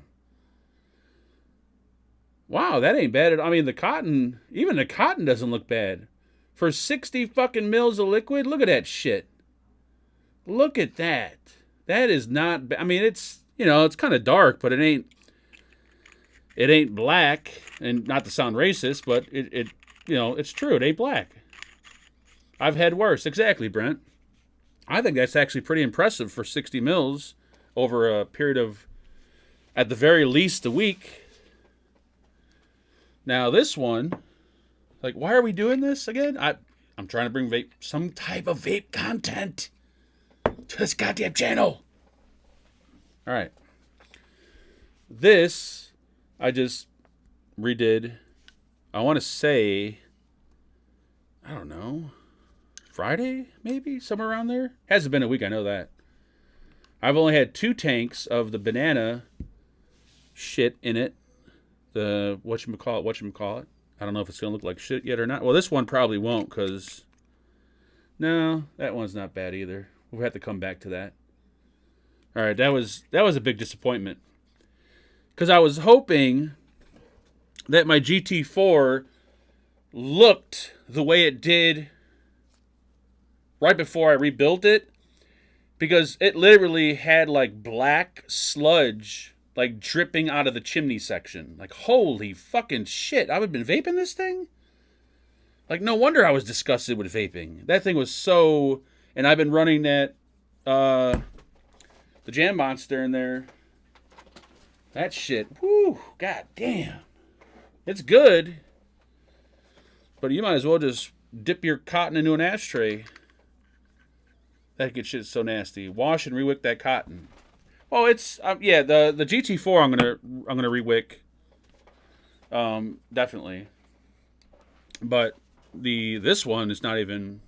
Speaker 1: Wow, that ain't bad. I mean, the cotton, even the cotton doesn't look bad. For 60 fucking mils of liquid, look at that shit. Look at that. That is not bad. I mean, it's, you know, it's kind of dark, but it ain't black. And not to sound racist, but it you know, it's true. It ain't black. I've had worse. Exactly, Brent. I think that's actually pretty impressive for 60 mils over a period of, at the very least, a week. Now, this one, like, why are we doing this again? I'm trying to bring some type of vape content to this goddamn channel. All right. This, I just redid. I want to say, I don't know, Friday, maybe? Somewhere around there? Hasn't been a week, I know that. I've only had 2 tanks of the banana shit in it. The whatchamacallit. I don't know if it's going to look like shit yet or not. Well, this one probably won't, because... No, that one's not bad either. We'll have to come back to that. Alright, that was a big disappointment. Because I was hoping that my GT4 looked the way it did right before I rebuilt it. Because it literally had, like, black sludge... like dripping out of the chimney section. Like, holy fucking shit. I've been vaping this thing? Like, no wonder I was disgusted with vaping. That thing was so... And I've been running that, the Jam Monster in there. That shit, whoo, god damn. It's good. But you might as well just dip your cotton into an ashtray. That good shit's so nasty. Wash and rewick that cotton. Well, it's yeah, the GT4 I'm gonna rewick, definitely. But this one is not even,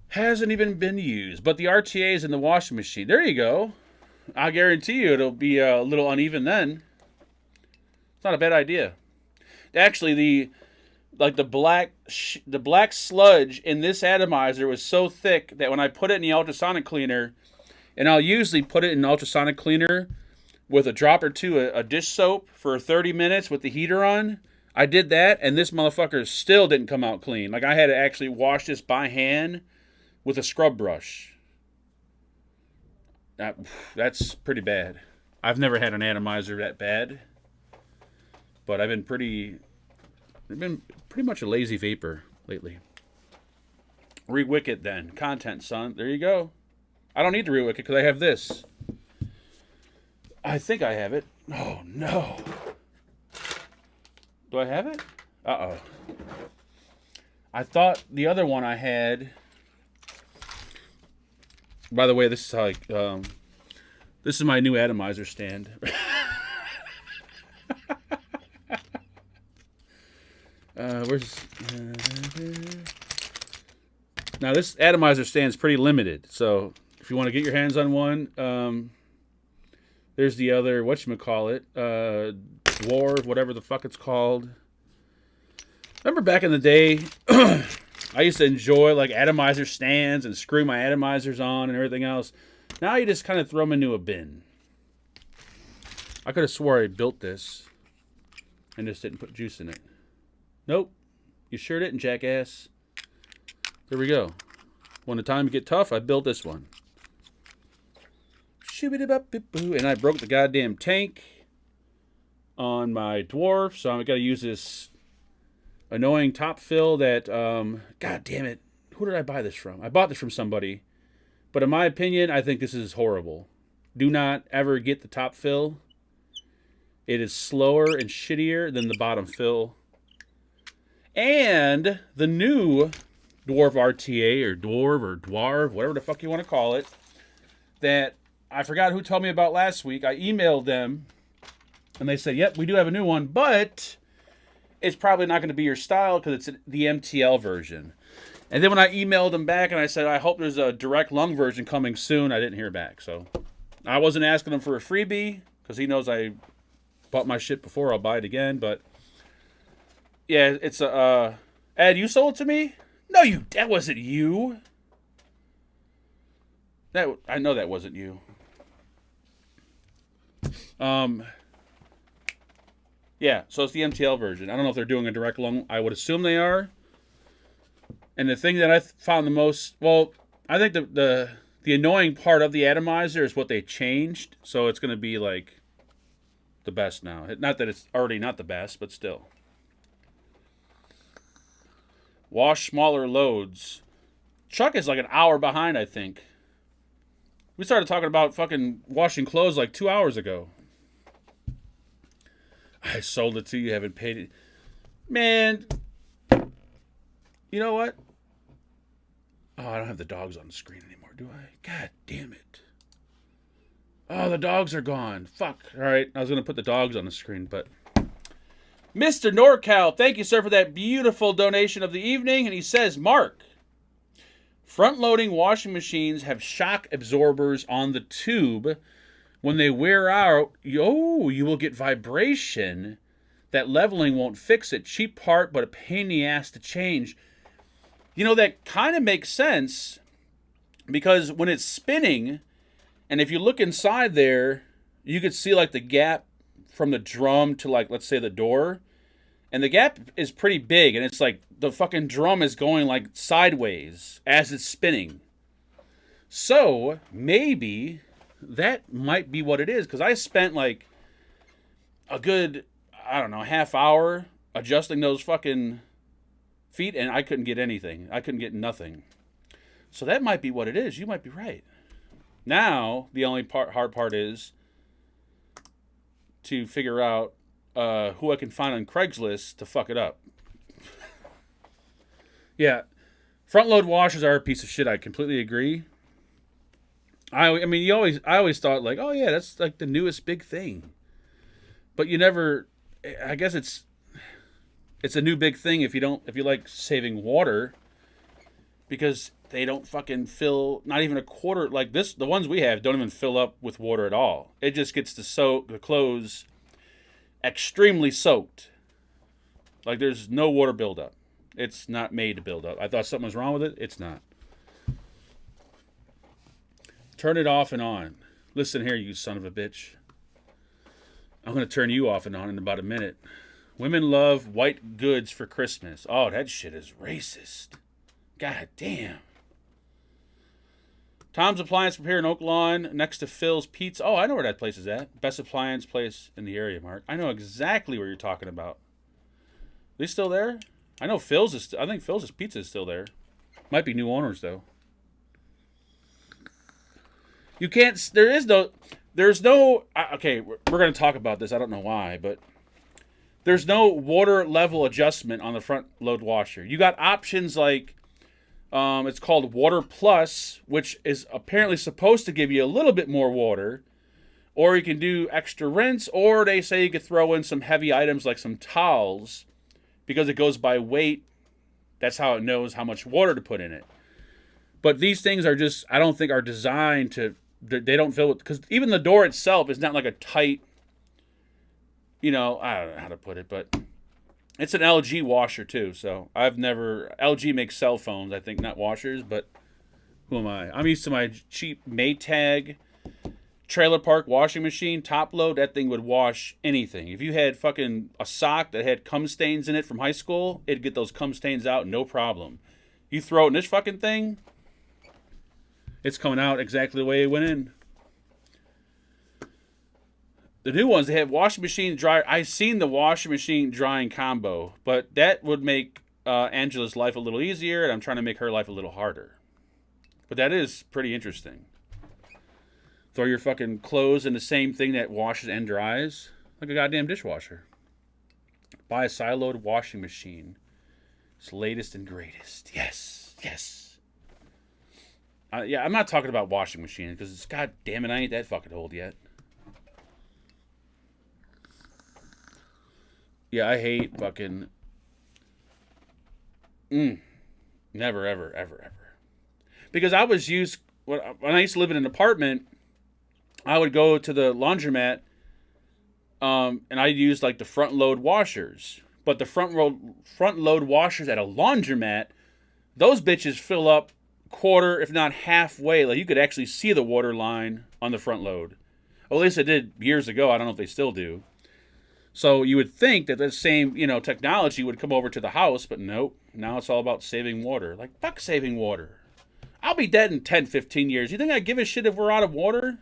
Speaker 1: hasn't even been used. But the RTA is in the washing machine. There you go. I guarantee you it'll be a little uneven then. It's not a bad idea. Actually, the black sludge in this atomizer was so thick that when I put it in the ultrasonic cleaner. And I'll usually put it in ultrasonic cleaner with a drop or two of dish soap for 30 minutes with the heater on. I did that, and this motherfucker still didn't come out clean. Like, I had to actually wash this by hand with a scrub brush. That's pretty bad. I've never had an atomizer that bad. But I've been pretty much a lazy vapor lately. Rewick it then. Content, son. There you go. I don't need to rewick it because I have this. I think I have it. Oh, no. Do I have it? Uh-oh. I thought the other one I had... By the way, this is how this is my new Atomizer stand. Where's... Now, this Atomizer stand is pretty limited, so if you want to get your hands on one, there's the other, whatchamacallit, Dwarf, whatever the fuck it's called. Remember back in the day, I used to enjoy, like, Atomizer stands and screw my Atomizers on and everything else. Now you just kind of throw them into a bin. I could have swore I built this and just didn't put juice in it. Nope. You sure didn't, jackass. There we go. When the time get tough, I built this one. And I broke the goddamn tank on my Dwarf, so I've got to use this annoying top fill that, god damn it. Who did I buy this from? I bought this from somebody. But in my opinion, I think this is horrible. Do not ever get the top fill. It is slower and shittier than the bottom fill. And the new Dwarf RTA or Dwarf, whatever the fuck you want to call it, that I forgot who told me about last week. I emailed them and they said, yep, we do have a new one, but it's probably not going to be your style because it's the MTL version. And then when I emailed them back and I said, I hope there's a direct lung version coming soon, I didn't hear back. So I wasn't asking them for a freebie because he knows I bought my shit before. I'll buy it again. But yeah, it's a Ed, you sold it to me? No, that wasn't you. I know that wasn't you. Yeah, so it's the MTL version. I don't know if they're doing a direct lung. I would assume they are. And the thing that I found the most, well, I think the annoying part of the Atomizer is what they changed. So it's going to be like the best now. Not that it's already not the best, but still. Wash smaller loads. Chuck is like an hour behind, I think. We started talking about fucking washing clothes like 2 hours ago. I sold it to you, haven't paid it. Man, you know what? Oh, I don't have the dogs on the screen anymore, do I? God damn it. Oh, the dogs are gone. Fuck. All right, I was going to put the dogs on the screen, but... Mr. NorCal, thank you, sir, for that beautiful donation of the evening. And he says, Mark, front-loading washing machines have shock absorbers on the tube. When they wear out, you will get vibration. That leveling won't fix it. Cheap part, but a pain in the ass to change. You know, that kind of makes sense because when it's spinning, and if you look inside there, you could see like the gap from the drum to like, let's say the door. And the gap is pretty big, and it's like the fucking drum is going like sideways as it's spinning. So maybe that might be what it is, because I spent like a good, I don't know, half hour adjusting those fucking feet, and I couldn't get anything. I couldn't get nothing. So that might be what it is. You might be right. Now, the only hard part is to figure out who I can find on Craigslist to fuck it up. Yeah, front load washers are a piece of shit. I completely agree. I mean, I always thought like, oh yeah, that's like the newest big thing. But you never. I guess it's a new big thing if you like saving water, because they don't fucking fill, not even a quarter like this. The ones we have don't even fill up with water at all. It just gets to soak the clothes extremely soaked. Like there's no water buildup. It's not made to build up. I thought something was wrong with it. It's not. Turn it off and on. Listen here, you son of a bitch. I'm going to turn you off and on in about a minute. Women love white goods for Christmas. Oh, that shit is racist. God damn. Tom's Appliance Repair in Oak Lawn, next to Phil's Pizza. Oh, I know where that place is at. Best appliance place in the area, Mark. I know exactly where you're talking about. Are they still there? I know Phil's is. I think Phil's Pizza is still there. Might be new owners though. You can't. There's no. Okay, we're going to talk about this. I don't know why, but there's no water level adjustment on the front load washer. You got options like it's called Water Plus, which is apparently supposed to give you a little bit more water, or you can do extra rinse, or they say you could throw in some heavy items like some towels because it goes by weight. That's how it knows how much water to put in it. But these things are just, I don't think are designed to, they don't fill it, because even the door itself is not like a tight, I don't know how to put it, but it's an LG washer too. So LG makes cell phones, I think, not washers, but who am I? I'm used to my cheap Maytag trailer park washing machine, top load. That thing would wash anything. If you had fucking a sock that had cum stains in it from high school, it'd get those cum stains out, no problem. You throw it in this fucking thing, it's coming out exactly the way it went in. The new ones, they have washing machine dryer. I've seen the washing machine drying combo, but that would make Angela's life a little easier, and I'm trying to make her life a little harder. But that is pretty interesting. Throw your fucking clothes in the same thing that washes and dries, like a goddamn dishwasher. Buy a siloed washing machine. It's latest and greatest. Yes, yes. I'm not talking about washing machines, because it's, god damn it, I ain't that fucking old yet. Yeah, I hate fucking... Never, ever, ever, ever. Because I was used... When I used to live in an apartment, I would go to the laundromat, and I'd use, like, the front-load washers. But the front-load washers at a laundromat, those bitches fill up quarter, if not halfway. Like, you could actually see the water line on the front load. Well, at least it did years ago. I don't know if they still do. So you would think that the same, technology would come over to the house, but nope. Now it's all about saving water. Like, fuck saving water. I'll be dead in 10, 15 years. You think I give a shit if we're out of water?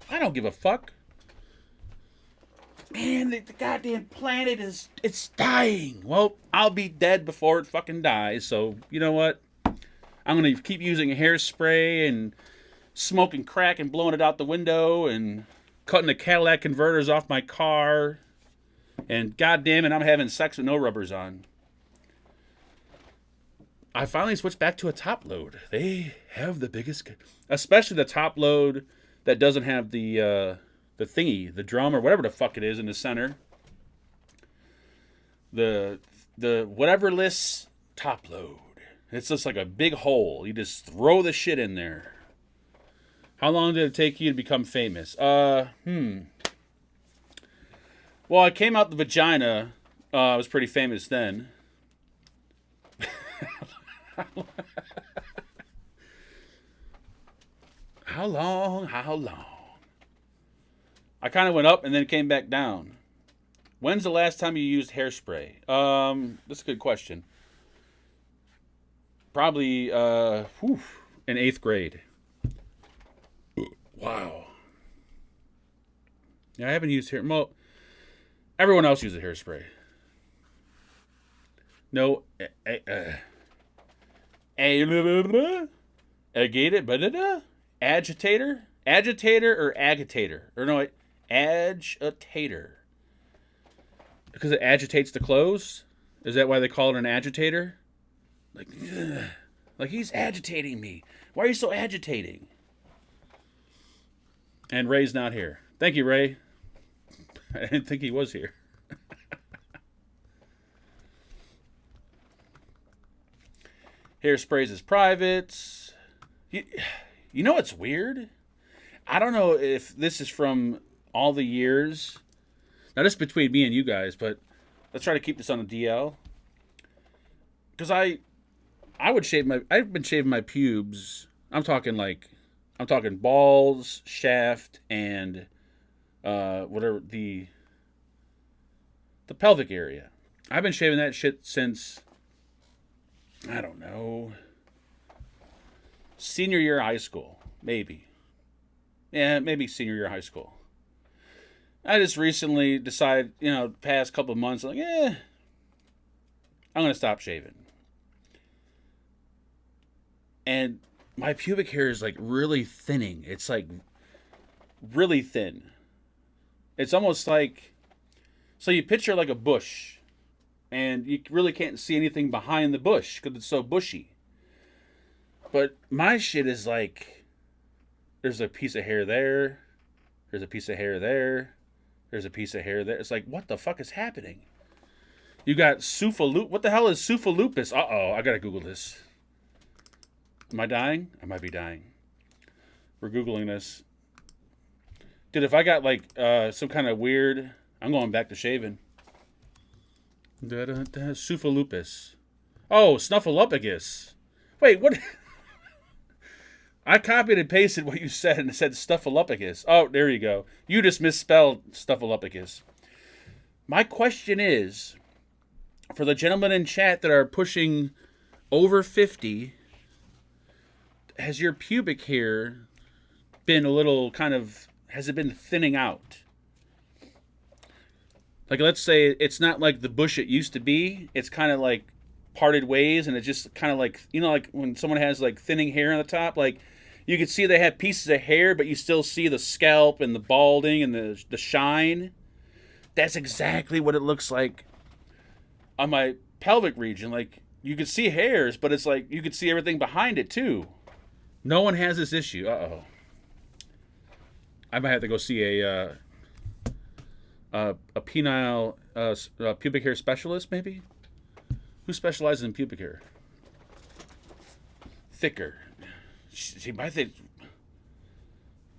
Speaker 1: I don't give a fuck. Man, the goddamn planet it's dying. Well, I'll be dead before it fucking dies. So, you know what? I'm going to keep using hairspray and smoking crack and blowing it out the window and cutting the Cadillac converters off my car. And goddamn it, I'm having sex with no rubbers on. I finally switched back to a top load. They have the biggest, especially the top load that doesn't have the thingy, the drum or whatever the fuck it is in the center. The whatever-less top load. It's just like a big hole. You just throw the shit in there. How long did it take you to become famous? Well, I came out the vagina. I was pretty famous then. How long? I kind of went up and then came back down. When's the last time you used hairspray? That's a good question. Probably in 8th grade. Wow. Yeah, I haven't used hair. Well, everyone else uses hairspray. No. Agitator? Agitator or agitator? Or no, agitator. Because it agitates the clothes? Is that why they call it an agitator? Like he's agitating me. Why are you so agitating? And Ray's not here. Thank you, Ray. I didn't think he was here. Hairsprays is private. You know what's weird? I don't know if this is from all the years. Now, this is between me and you guys, but let's try to keep this on the DL. Because I've been shaving my pubes. I'm talking balls, shaft, and whatever the pelvic area. I've been shaving that shit since, I don't know, senior year of high school, maybe. Yeah, maybe senior year of high school. I just recently decided, past couple of months, I'm going to stop shaving. And my pubic hair is like really thinning. It's like really thin. It's almost like So you picture like a bush, and you really can't see anything behind the bush because it's so bushy. But my shit is like, there's a piece of hair there, there's a piece of hair there, there's a piece of hair there. It's like, what the fuck is happening? You got Sufalupus. What the hell is Sufalupus? Uh-oh, I gotta Google this. Am I dying? I might be dying. We're Googling this. Dude, if I got like some kind of weird... I'm going back to shaving. Sufalupus. Oh, Snuffleupagus. Wait, what? I copied and pasted what you said and it said Snuffleupagus. Oh, there you go. You just misspelled Snuffleupagus. My question is, for the gentlemen in chat that are pushing over 50, has your pubic hair been a little kind of... Has it been thinning out? Like, let's say it's not like the bush it used to be. It's kind of like parted ways, and it's just kind of like, you know, like when someone has like thinning hair on the top, like you can see they have pieces of hair, but you still see the scalp and the balding and the shine. That's exactly what it looks like on my pelvic region. Like, you could see hairs, but it's like you could see everything behind it too. No one has this issue. Uh-oh. I might have to go see a penile pubic hair specialist, maybe? Who specializes in pubic hair? Thicker. See, my thing...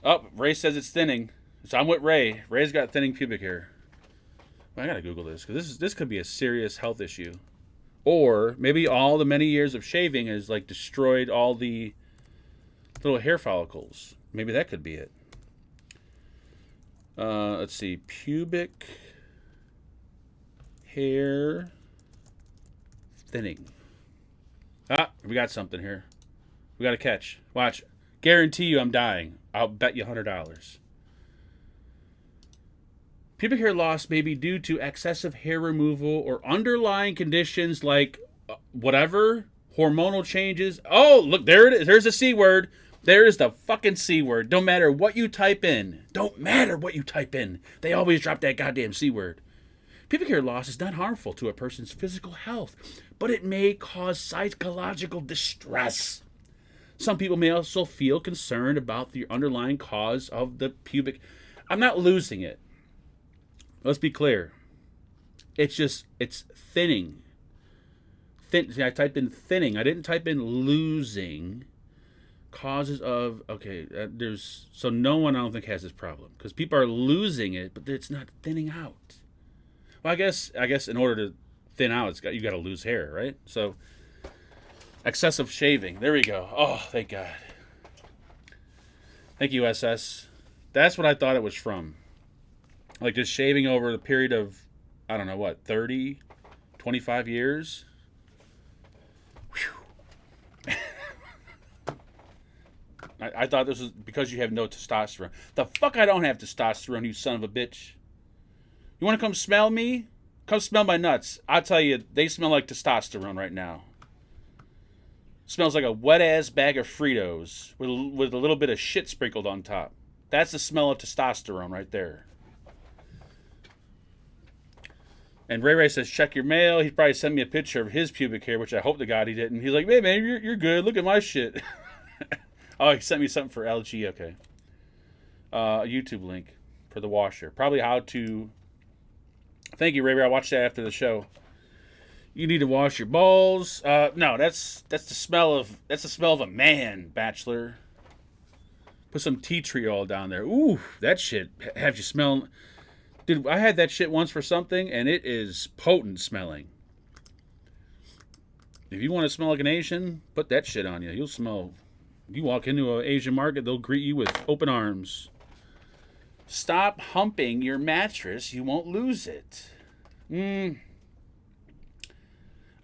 Speaker 1: Oh, Ray says it's thinning. So I'm with Ray. Ray's got thinning pubic hair. Well, I gotta Google this, because this could be a serious health issue. Or maybe all the many years of shaving has like destroyed all the little hair follicles. Maybe that could be it. Let's see. Pubic hair thinning. Ah, we got something here. We got a catch. Watch. Guarantee you I'm dying. I'll bet you $100. Pubic hair loss may be due to excessive hair removal or underlying conditions like whatever, hormonal changes. Oh, look, there it is. There's a C word. There is the fucking C word. Don't matter what you type in. Don't matter what you type in. They always drop that goddamn C word. Pubic hair loss is not harmful to a person's physical health, but it may cause psychological distress. Some people may also feel concerned about the underlying cause of the pubic. I'm not losing it. Let's be clear. It's thinning. See, I typed in thinning. I didn't type in losing. Causes of, okay, so no one I don't think has this problem because people are losing it, but it's not thinning out. Well, I guess in order to thin out, you got to lose hair, right? So excessive shaving. There we go. Oh, thank God. Thank you, SS. That's what I thought it was from. Like just shaving over the period of, I don't know what, 30, 25 years. Whew. I thought this was because you have no testosterone. The fuck I don't have testosterone, you son of a bitch. You want to come smell me? Come smell my nuts. I'll tell you, they smell like testosterone right now. Smells like a wet-ass bag of Fritos with a little bit of shit sprinkled on top. That's the smell of testosterone right there. And Ray says, check your mail. He probably sent me a picture of his pubic hair, which I hope to God he didn't. He's like, hey, man, you're good. Look at my shit. Oh, he sent me something for LG. Okay. A YouTube link for the washer. Probably how to... Thank you, Ray. I watched that after the show. You need to wash your balls. No, that's the smell of a man, Bachelor. Put some tea tree oil down there. Ooh, that shit have you smell... Dude, I had that shit once for something, and it is potent smelling. If you want to smell like an Asian, put that shit on you. You'll smell... If you walk into an Asian market, they'll greet you with open arms. Stop humping your mattress. You won't lose it.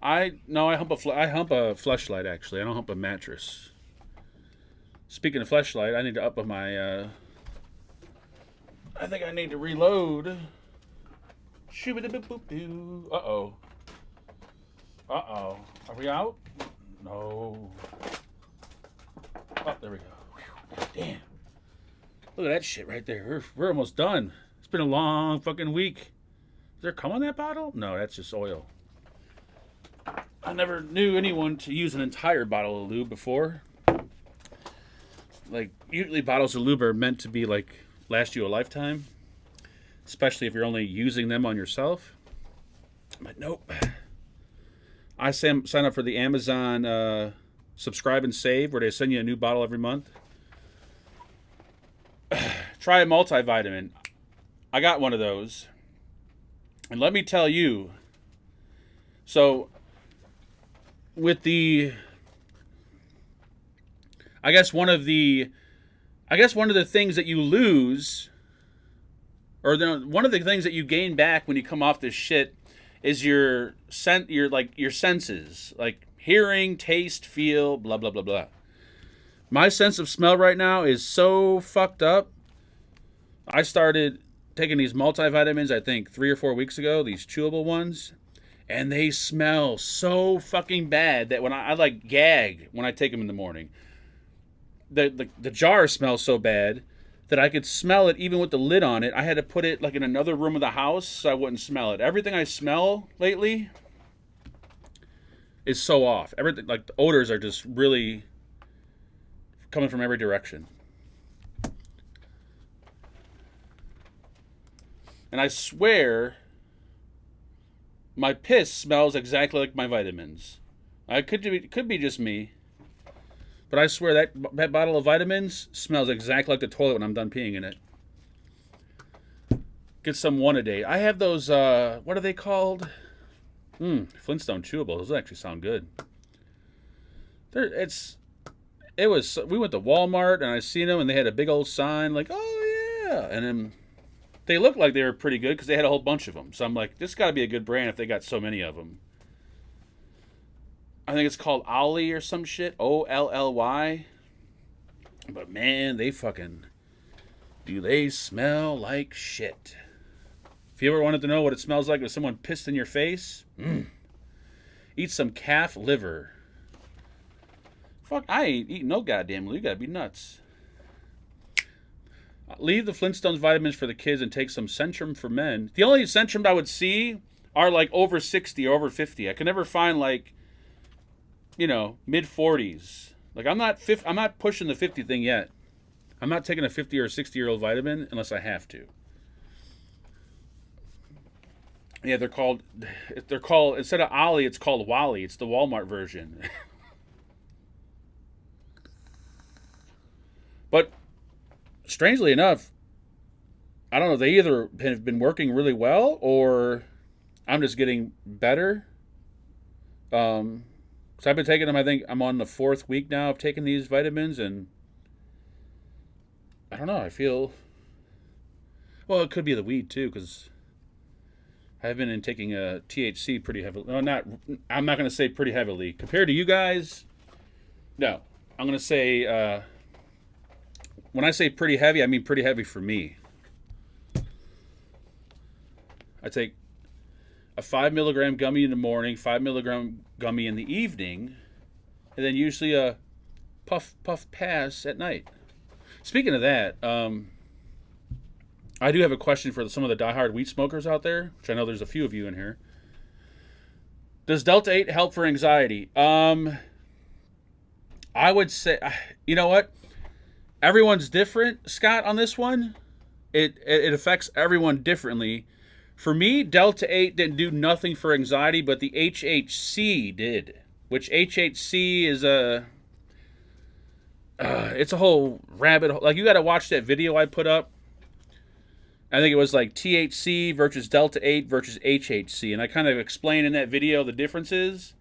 Speaker 1: I hump a fleshlight, actually. I don't hump a mattress. Speaking of fleshlight, I need to up my... I think I need to reload. Uh-oh. Uh-oh. Are we out? No. Oh, there we go. Whew. Damn. Look at that shit right there. We're almost done. It's been a long fucking week. there come on that bottle? No, that's just oil. I never knew anyone to use an entire bottle of lube before. Like, usually bottles of lube are meant to be, like, last you a lifetime. Especially if you're only using them on yourself. But nope. I sign up for the Amazon subscribe and save, where they send you a new bottle every month. Try a multivitamin. I got one of those. And let me tell you, so with the, I guess one of the things that you lose, or one of the things that you gain back when you come off this shit, is your senses, like hearing, taste, feel, blah blah blah blah. My sense of smell right now is so fucked up. I started taking these multivitamins, I think 3 or 4 weeks ago, these chewable ones, and they smell so fucking bad that when I like gag when I take them in the morning. The jar smells so bad that I could smell it even with the lid on it. I had to put it like in another room of the house so I wouldn't smell it. Everything I smell lately is so off. Everything, like, the odors are just really coming from every direction. And I swear my piss smells exactly like my vitamins. It could be just me. But I swear that bottle of vitamins smells exactly like the toilet when I'm done peeing in it. Get some one a day. I have those, what are they called? Flintstone chewables. Those actually sound good. We went to Walmart and I seen them and they had a big old sign like, oh yeah. And then they looked like they were pretty good because they had a whole bunch of them. So I'm like, this got to be a good brand if they got so many of them. I think it's called Ollie or some shit. Olly. But man, they smell like shit. If you ever wanted to know what it smells like if someone pissed in your face, eat some calf liver. Fuck, I ain't eating no goddamn liver. You gotta be nuts. Leave the Flintstones vitamins for the kids and take some Centrum for men. The only Centrum I would see are like over 60 or over 50. I can never find like, mid 40s. Like I'm not pushing the 50 thing yet. I'm not taking a 50 or 60-year-old vitamin unless I have to. Yeah, they're called instead of Ollie, it's called Wally. It's the Walmart version. But strangely enough, I don't know, they either have been working really well or I'm just getting better. So I've been taking them, I think I'm on the 4th week now of taking these vitamins, and I don't know, I feel, well, it could be the weed too, because I've been taking THC pretty heavily. No, I'm not going to say pretty heavily. Compared to you guys, no. I'm going to say, when I say pretty heavy, I mean pretty heavy for me. I take a 5 milligram gummy in the morning, 5 milligram gummy in the evening, and then usually a puff pass at night. Speaking of that, I do have a question for some of the diehard weed smokers out there, which I know there's a few of you in here. Does Delta 8 help for anxiety? I would say, you know what? Everyone's different, Scott, on this one. It affects everyone differently. For me, Delta 8 didn't do nothing for anxiety, but the HHC did. Which HHC is it's a whole rabbit hole. Like, you got to watch that video I put up. I think it was like THC versus Delta 8 versus HHC. And I kind of explained in that video the differences.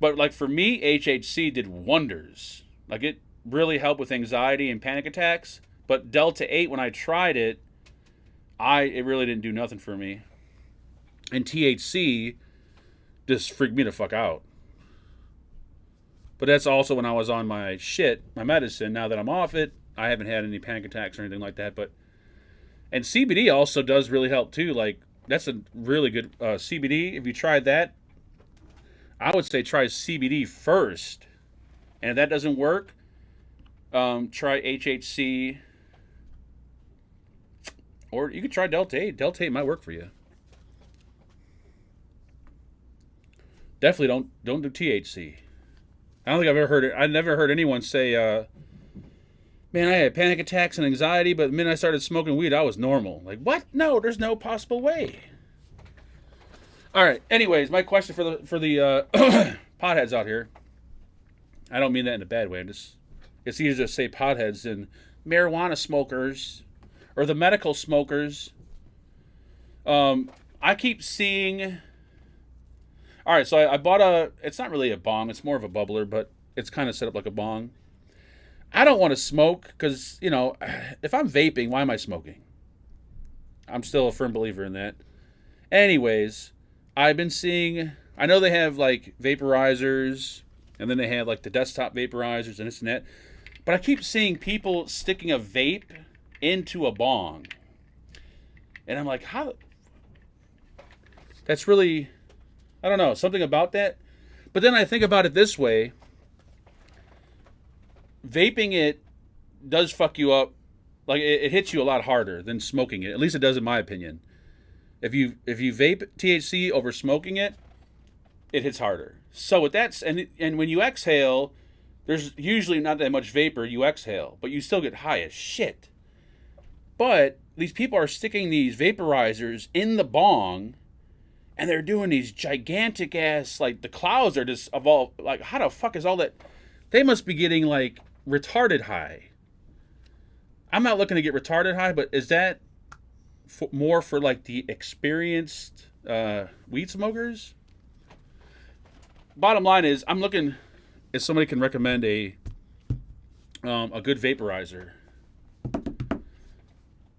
Speaker 1: But like for me, HHC did wonders. Like it really helped with anxiety and panic attacks. But Delta 8, when I tried it, it really didn't do nothing for me. And THC just freaked me the fuck out. But that's also when I was on my medicine. Now that I'm off it, I haven't had any panic attacks or anything like that. And CBD also does really help too. Like, that's a really good CBD. If you tried that, I would say try CBD first. And if that doesn't work, try HHC. Or you could try Delta 8. Delta 8 might work for you. Definitely don't do THC. I don't think I've ever heard it. I never heard anyone say, man, I had panic attacks and anxiety, but the minute I started smoking weed, I was normal. Like, what? No, there's no possible way. All right. Anyways, my question for the potheads out here. I don't mean that in a bad way. It's easier to say potheads than marijuana smokers or the medical smokers. I keep seeing. All right, so I bought it's not really a bong, it's more of a bubbler, but it's kind of set up like a bong. I don't want to smoke because, if I'm vaping, why am I smoking? I'm still a firm believer in that. Anyways, I've been seeing, I know they have like vaporizers, and then they have like the desktop vaporizers and this and that, but I keep seeing people sticking a vape into a bong. And I'm like, how? That's really, I don't know, something about that. But then I think about it this way. Vaping it does fuck you up. Like, it hits you a lot harder than smoking it. At least it does in my opinion. If you vape THC over smoking it, it hits harder. So with that, and when you exhale, there's usually not that much vapor you exhale, but you still get high as shit. But these people are sticking these vaporizers in the bong, and they're doing these gigantic ass, like, the clouds are just of all, like, how the fuck is all that? They must be getting, like, retarded high. I'm not looking to get retarded high, but is that more for, like, the experienced weed smokers? Bottom line is, I'm looking if somebody can recommend a good vaporizer.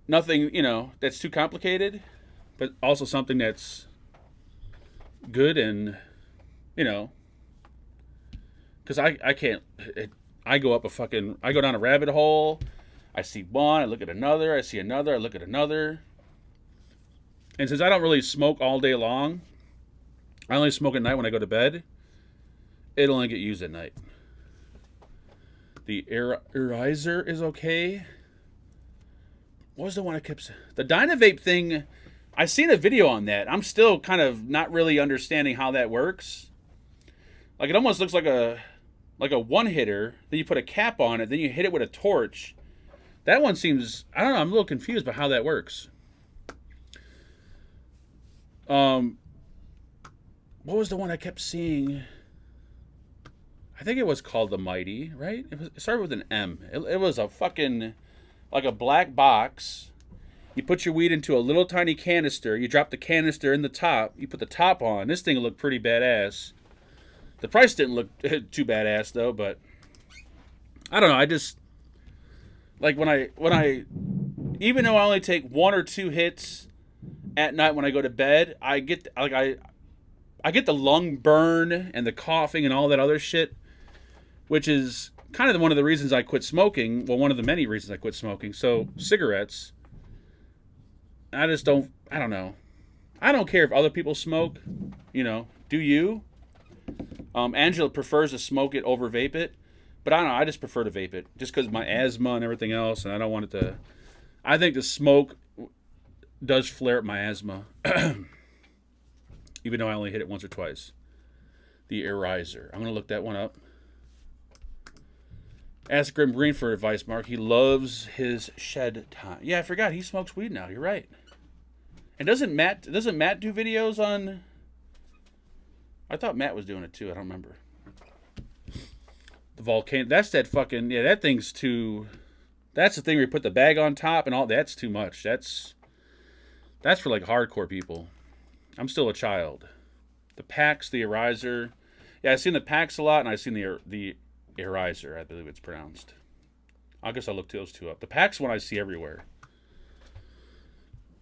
Speaker 1: Nothing, that's too complicated, but also something that's good and, because I can't, I go down a rabbit hole. I see one, I look at another, I see another, I look at another. And since I don't really smoke all day long, I only smoke at night when I go to bed, it'll only get used at night. The Atomizer is okay. What was the one I kept saying? The Dynavape thing, I seen a video on that. I'm still kind of not really understanding how that works. Like, it almost looks like a one-hitter. Then you put a cap on it. Then you hit it with a torch. That one seems, I don't know, I'm a little confused about how that works. What was the one I kept seeing? I think it was called the Mighty, right? It started with an M. It was a fucking, like a black box. You put your weed into a little tiny canister. You drop the canister in the top. You put the top on. This thing looked pretty badass. The price didn't look too badass though, but I don't know. I just like when I even though I only take 1 or 2 hits at night when I go to bed, I get I get the lung burn and the coughing and all that other shit, which is kind of one of the reasons I quit smoking. Well, one of the many reasons I quit smoking. So cigarettes, I don't know. I don't care if other people smoke, do you? Angela prefers to smoke it over vape it, but I don't know, I just prefer to vape it just because of my asthma and everything else, and I don't want it to, I think the smoke does flare up my asthma, even though I only hit it once or twice. The Atomizer. I'm going to look that one up. Ask Grim Green for advice, Mark. He loves his shed time. Yeah, I forgot. He smokes weed now. You're right. And doesn't Matt do videos on... I thought Matt was doing it too. I don't remember. The volcano. That's that fucking... Yeah, that thing's too... That's the thing where you put the bag on top and all. That's too much. That's for like hardcore people. I'm still a child. The packs, the Atomizer. Yeah, I've seen the packs a lot, and I've seen the Atomizer, I believe it's pronounced. I guess I'll look those two up. The packs one I see everywhere.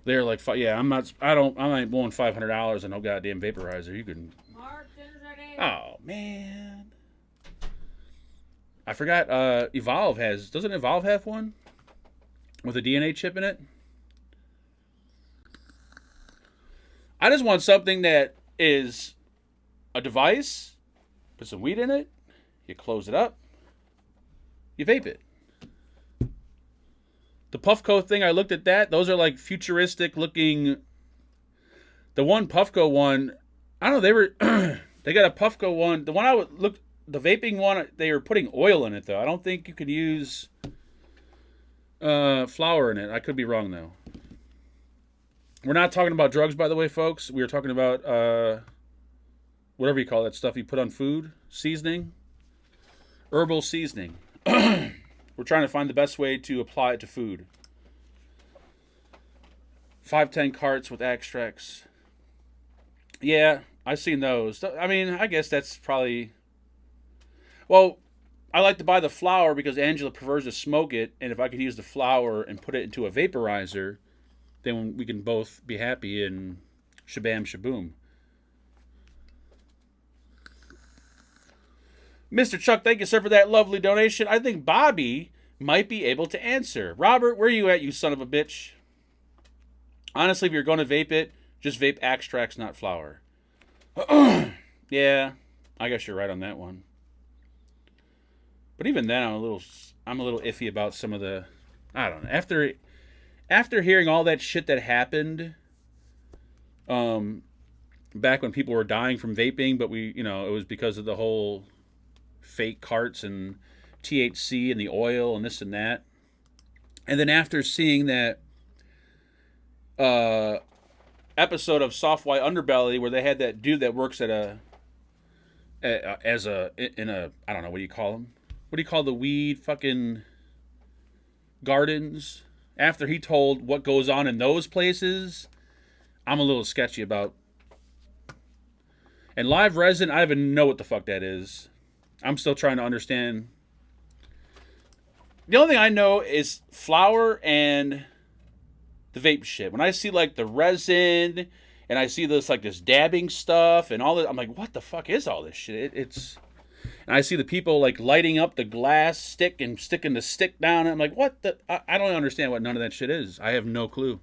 Speaker 1: They're like, yeah, I'm not blowing $500 on no goddamn vaporizer. You can.
Speaker 2: Mark, dinner's ready.
Speaker 1: Oh man, I forgot. Doesn't Evolve have one with a DNA chip in it? I just want something that is a device, put some weed in it, you close it up, you vape it. The Puffco thing, I looked at that. Those are like futuristic looking. The one Puffco one, I don't know, They got a Puffco one. The one I would look, the vaping one, they were putting oil in it though. I don't think you could use flour in it. I could be wrong though. We're not talking about drugs, by the way, folks. We were talking about whatever you call that stuff you put on food, seasoning, herbal seasoning. We're trying to find the best way to apply it to food. 510 carts with extracts. Yeah, I've seen those. I mean, I guess that's probably... Well, I like to buy the flour because Angela prefers to smoke it, and if I could use the flour and put it into a vaporizer, then we can both be happy and shabam shaboom. Mr. Chuck, thank you, sir, for that lovely donation. I think Bobby might be able to answer. Robert, where are you at, you son of a bitch? Honestly, if you're going to vape it, just vape extracts, not flour. Yeah, I guess you're right on that one. But even then, I'm a little iffy about some of the... I don't know. After hearing all that shit that happened, back when people were dying from vaping, but it was because of the whole fake carts and THC and the oil and this and that. And then after seeing that episode of Soft White Underbelly where they had that dude that works at I don't know, what do you call them? What do you call the weed fucking gardens? After he told what goes on in those places, I'm a little sketchy about. And live resin, I don't even know what the fuck that is. I'm still trying to understand. The only thing I know is flour and the vape shit. When I see like the resin and I see this dabbing stuff and all that, I'm like, what the fuck is all this shit? And I see the people like lighting up the glass stick and sticking the stick down. And I'm like, what the? I don't understand what none of that shit is. I have no clue.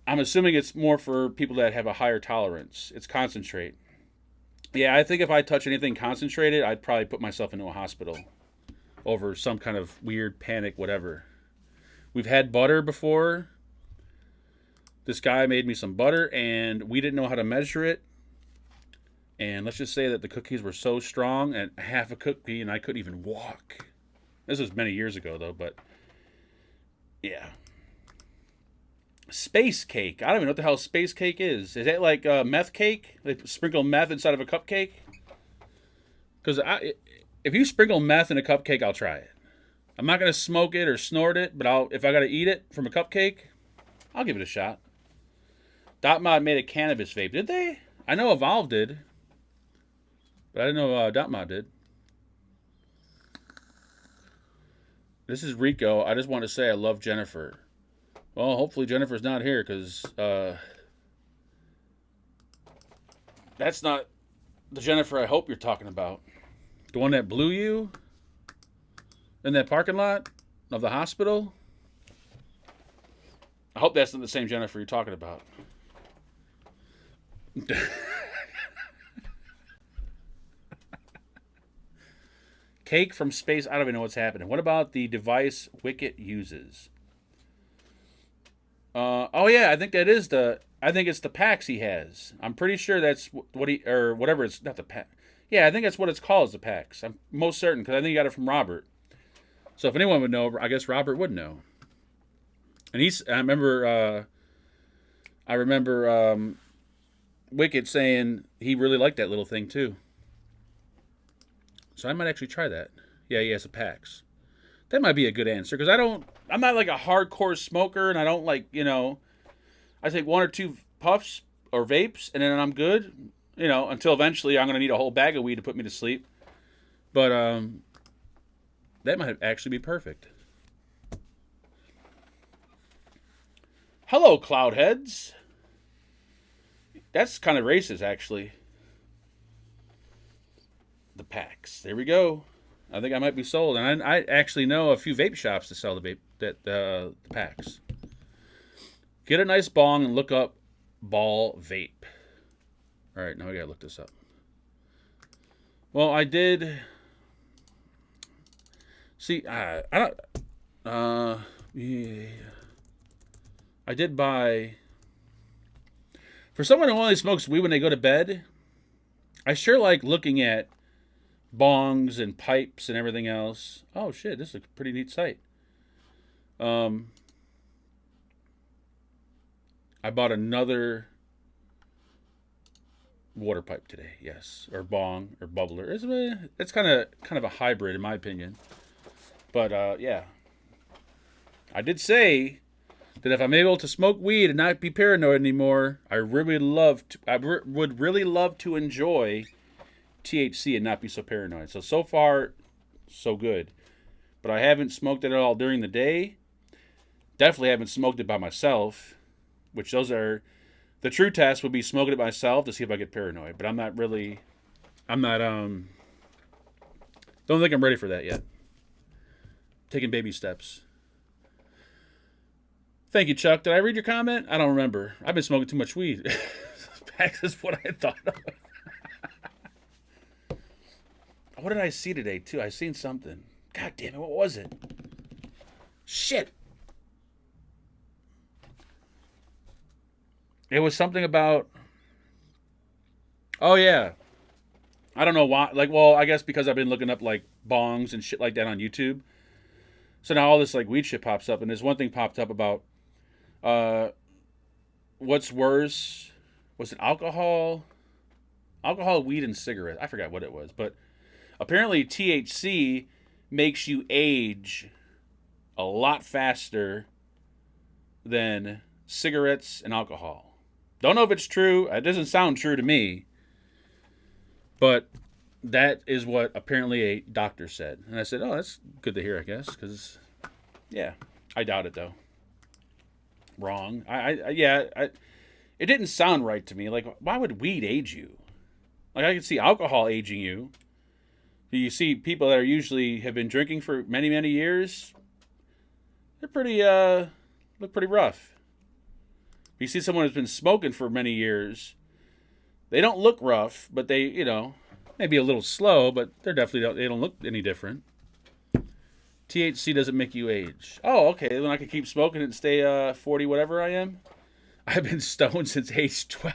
Speaker 1: I'm assuming it's more for people that have a higher tolerance. It's concentrate. Yeah, I think if I touch anything concentrated, I'd probably put myself into a hospital over some kind of weird panic, whatever. We've had butter before. This guy made me some butter, and we didn't know how to measure it. And let's just say that the cookies were so strong, and half a cookie, and I couldn't even walk. This was many years ago, though, but yeah. Space cake. I don't even know what the hell space cake is. Is that like meth cake? They sprinkle meth inside of a cupcake? Because if you sprinkle meth in a cupcake, I'll try it. I'm not going to smoke it or snort it, but if I got to eat it from a cupcake, I'll give it a shot. DotMod made a cannabis vape. Did they? I know Evolve did. But I didn't know DotMod did. This is Rico. I just want to say I love Jennifer. Well, hopefully Jennifer's not here because that's not the Jennifer I hope you're talking about. The one that blew you in that parking lot of the hospital? I hope that's not the same Jennifer you're talking about. Cake from space. I don't even know what's happening. What about the device Wicket uses? Oh yeah, I think it's the packs he has. I'm pretty sure that's what or whatever. It's not the pack. Yeah, I think that's what it's called, is the packs. I'm most certain because I think he got it from Robert. So if anyone would know, I guess Robert would know. And I remember Wicket saying he really liked that little thing too. So I might actually try that. Yeah, he has the packs. That might be a good answer because I'm not like a hardcore smoker, and I don't I take 1 or 2 puffs or vapes and then I'm good, until eventually I'm going to need a whole bag of weed to put me to sleep. But that might actually be perfect. Hello, Cloudheads. That's kind of racist, actually. The packs. There we go. I think I might be sold. And I actually know a few vape shops that sell the packs. Get a nice bong and look up Ball Vape. All right, now I gotta look this up. Well, I did. See, I don't. Yeah. I did buy. For someone who only smokes weed when they go to bed, I sure like looking at bongs and pipes and everything else. Oh shit, this is a pretty neat site. I bought another water pipe today, yes, or bong or bubbler. It's kind of a hybrid in my opinion. But yeah, I did say that if I'm able to smoke weed and not be paranoid anymore, I would really love to enjoy THC and not be so paranoid. So far, so good. But I haven't smoked it at all during the day. Definitely haven't smoked it by myself, which those are the true test would be smoking it myself to see if I get paranoid. But don't think I'm ready for that yet. Taking baby steps. Thank you, Chuck. Did I read your comment? I don't remember. I've been smoking too much weed. That's what I thought of. What did I see today, too? I seen something. God damn it, what was it? Shit. It was something about... Oh, yeah. I don't know why. I guess because I've been looking up, bongs and shit like that on YouTube. So now all this, weed shit pops up. And there's one thing popped up about... what's worse? Was it alcohol? Alcohol, weed, and cigarettes. I forgot what it was. But apparently THC makes you age a lot faster than cigarettes and alcohol. Don't know if it's true. It doesn't sound true to me. But that is what apparently a doctor said. And I said, oh, that's good to hear, I guess. Because, yeah, I doubt it, though. Wrong. It didn't sound right to me. Why would weed age you? I could see alcohol aging you. You see people that are usually have been drinking for many, many years. They're look pretty rough. You see someone who's been smoking for many years. They don't look rough, but they, maybe a little slow, but they don't look any different. THC doesn't make you age. Oh, okay. Then I can keep smoking and stay 40, whatever I am. I've been stoned since age 12.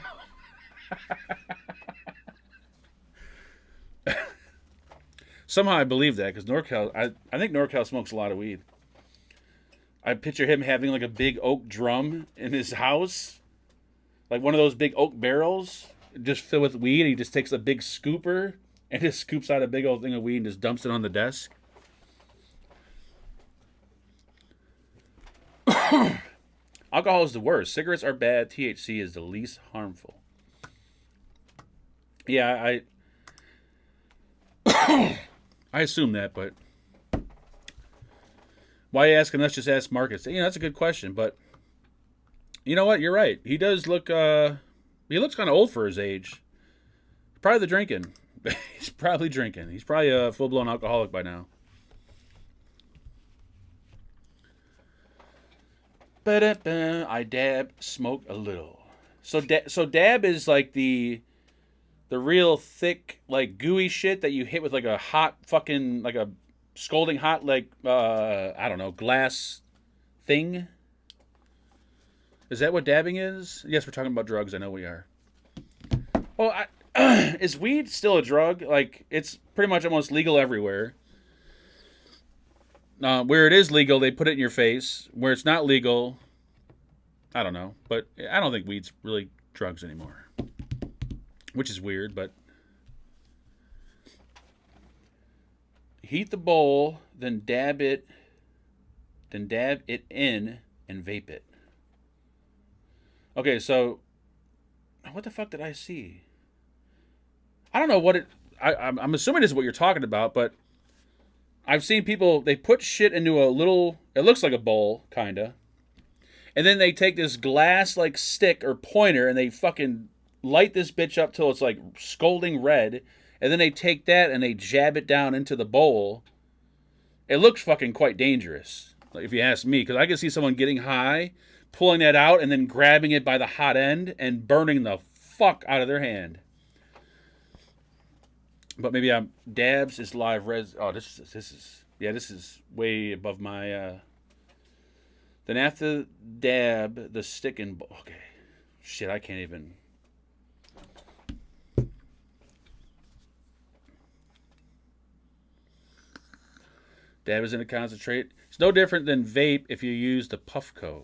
Speaker 1: Somehow I believe that because NorCal, I think NorCal smokes a lot of weed. I picture him having a big oak drum in his house, one of those big oak barrels, just filled with weed. And he just takes a big scooper and just scoops out a big old thing of weed and just dumps it on the desk. Alcohol is the worst. Cigarettes are bad. THC is the least harmful. Yeah, I assume that, but why asking us? Just ask Marcus. That's a good question, but you know what? You're right. He does look. He looks kind of old for his age. Probably the drinking. He's probably drinking. He's probably a full-blown alcoholic by now. I dab, smoke a little. So dab is the real thick, gooey shit that you hit with a hot fucking, a scalding hot, I don't know, glass thing. Is that what dabbing is? Yes, we're talking about drugs. I know we are. Well, is weed still a drug? It's pretty much almost legal everywhere. Where it is legal, they put it in your face. Where it's not legal, I don't know. But I don't think weed's really drugs anymore. Which is weird, but... Heat the bowl, then dab it in, and vape it. Okay, so... What the fuck did I see? I don't know what it... I'm assuming this is what you're talking about, but... I've seen people, they put shit into a little, it looks like a bowl, kinda. And then they take this glass, stick or pointer, and they fucking light this bitch up till it's, scalding red. And then they take that and they jab it down into the bowl. It looks fucking quite dangerous, if you ask me. Because I can see someone getting high, pulling that out, and then grabbing it by the hot end and burning the fuck out of their hand. But maybe dabs is live res. Oh, this is way above my. Then after dab, the stick and okay, shit, I can't even. Dab is in a concentrate. It's no different than vape if you use the Puffco.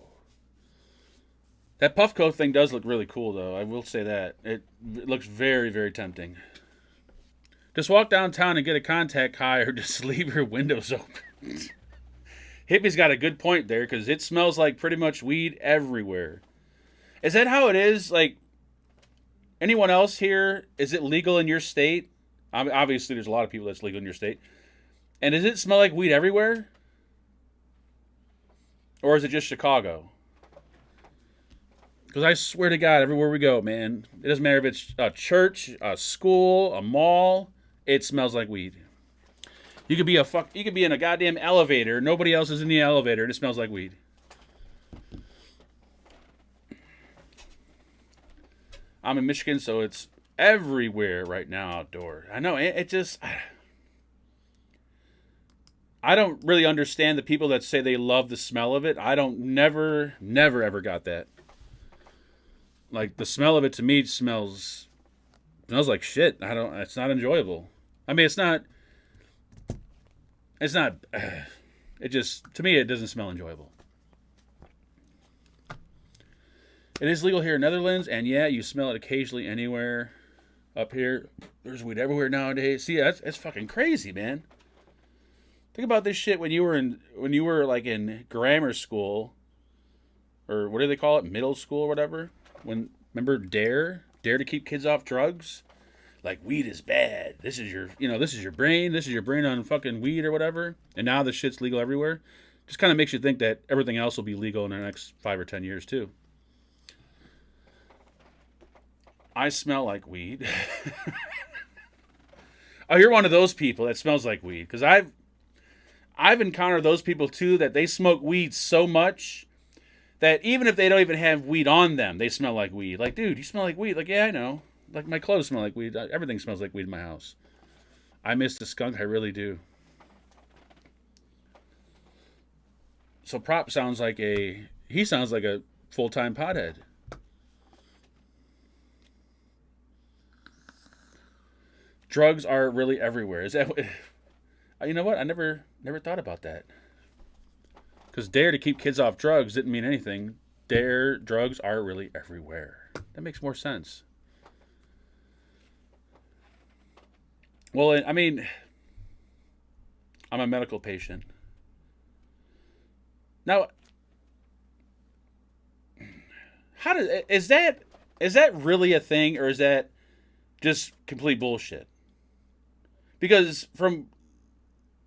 Speaker 1: That Puffco thing does look really cool, though. I will say that. It looks very, very tempting. Just walk downtown and get a contact high, or just leave your windows open. Hippie's got a good point there, because it smells like pretty much weed everywhere. Is that how it is? Like, anyone else here, is it legal in your state? Obviously, there's a lot of people that's legal in your state. And does it smell like weed everywhere? Or is it just Chicago? Because I swear to God, everywhere we go, man, it doesn't matter if it's a church, a school, a mall, it smells like weed. You could be in a goddamn elevator, nobody else is in the elevator, and it smells like weed. I'm in Michigan, so it's everywhere right now outdoor. I know, it just... I don't really understand the people that say they love the smell of it. I don't, never ever got that. Like, the smell of it to me smells like shit. It's not enjoyable. I mean, it just, to me, it doesn't smell enjoyable. It is legal here in Netherlands, and yeah, you smell it occasionally anywhere. Up here, there's weed everywhere nowadays. See, that's fucking crazy, man. Think about this shit when you were like in grammar school, or what do they call it, middle school or whatever. Remember Dare to keep kids off drugs? Like, weed is bad. This is your brain. This is your brain on fucking weed or whatever. And now this shit's legal everywhere. Just kind of makes you think that everything else will be legal in the next 5 or 10 years too. I smell like weed. Oh, you're one of those people that smells like weed, because I've encountered those people too, that they smoke weed so much that even if they don't even have weed on them, they smell like weed. Like, dude, you smell like weed. Like, yeah, I know. Like, my clothes smell like weed. Everything smells like weed in my house. I miss the skunk. I really do. So Prop sounds like a full-time pothead. Drugs are really everywhere. Is that... You know what? I never thought about that. Because dare to keep kids off drugs didn't mean anything. Drugs are really everywhere. That makes more sense. Well, I mean, I'm a medical patient. Now, is that really a thing, or is that just complete bullshit? Because from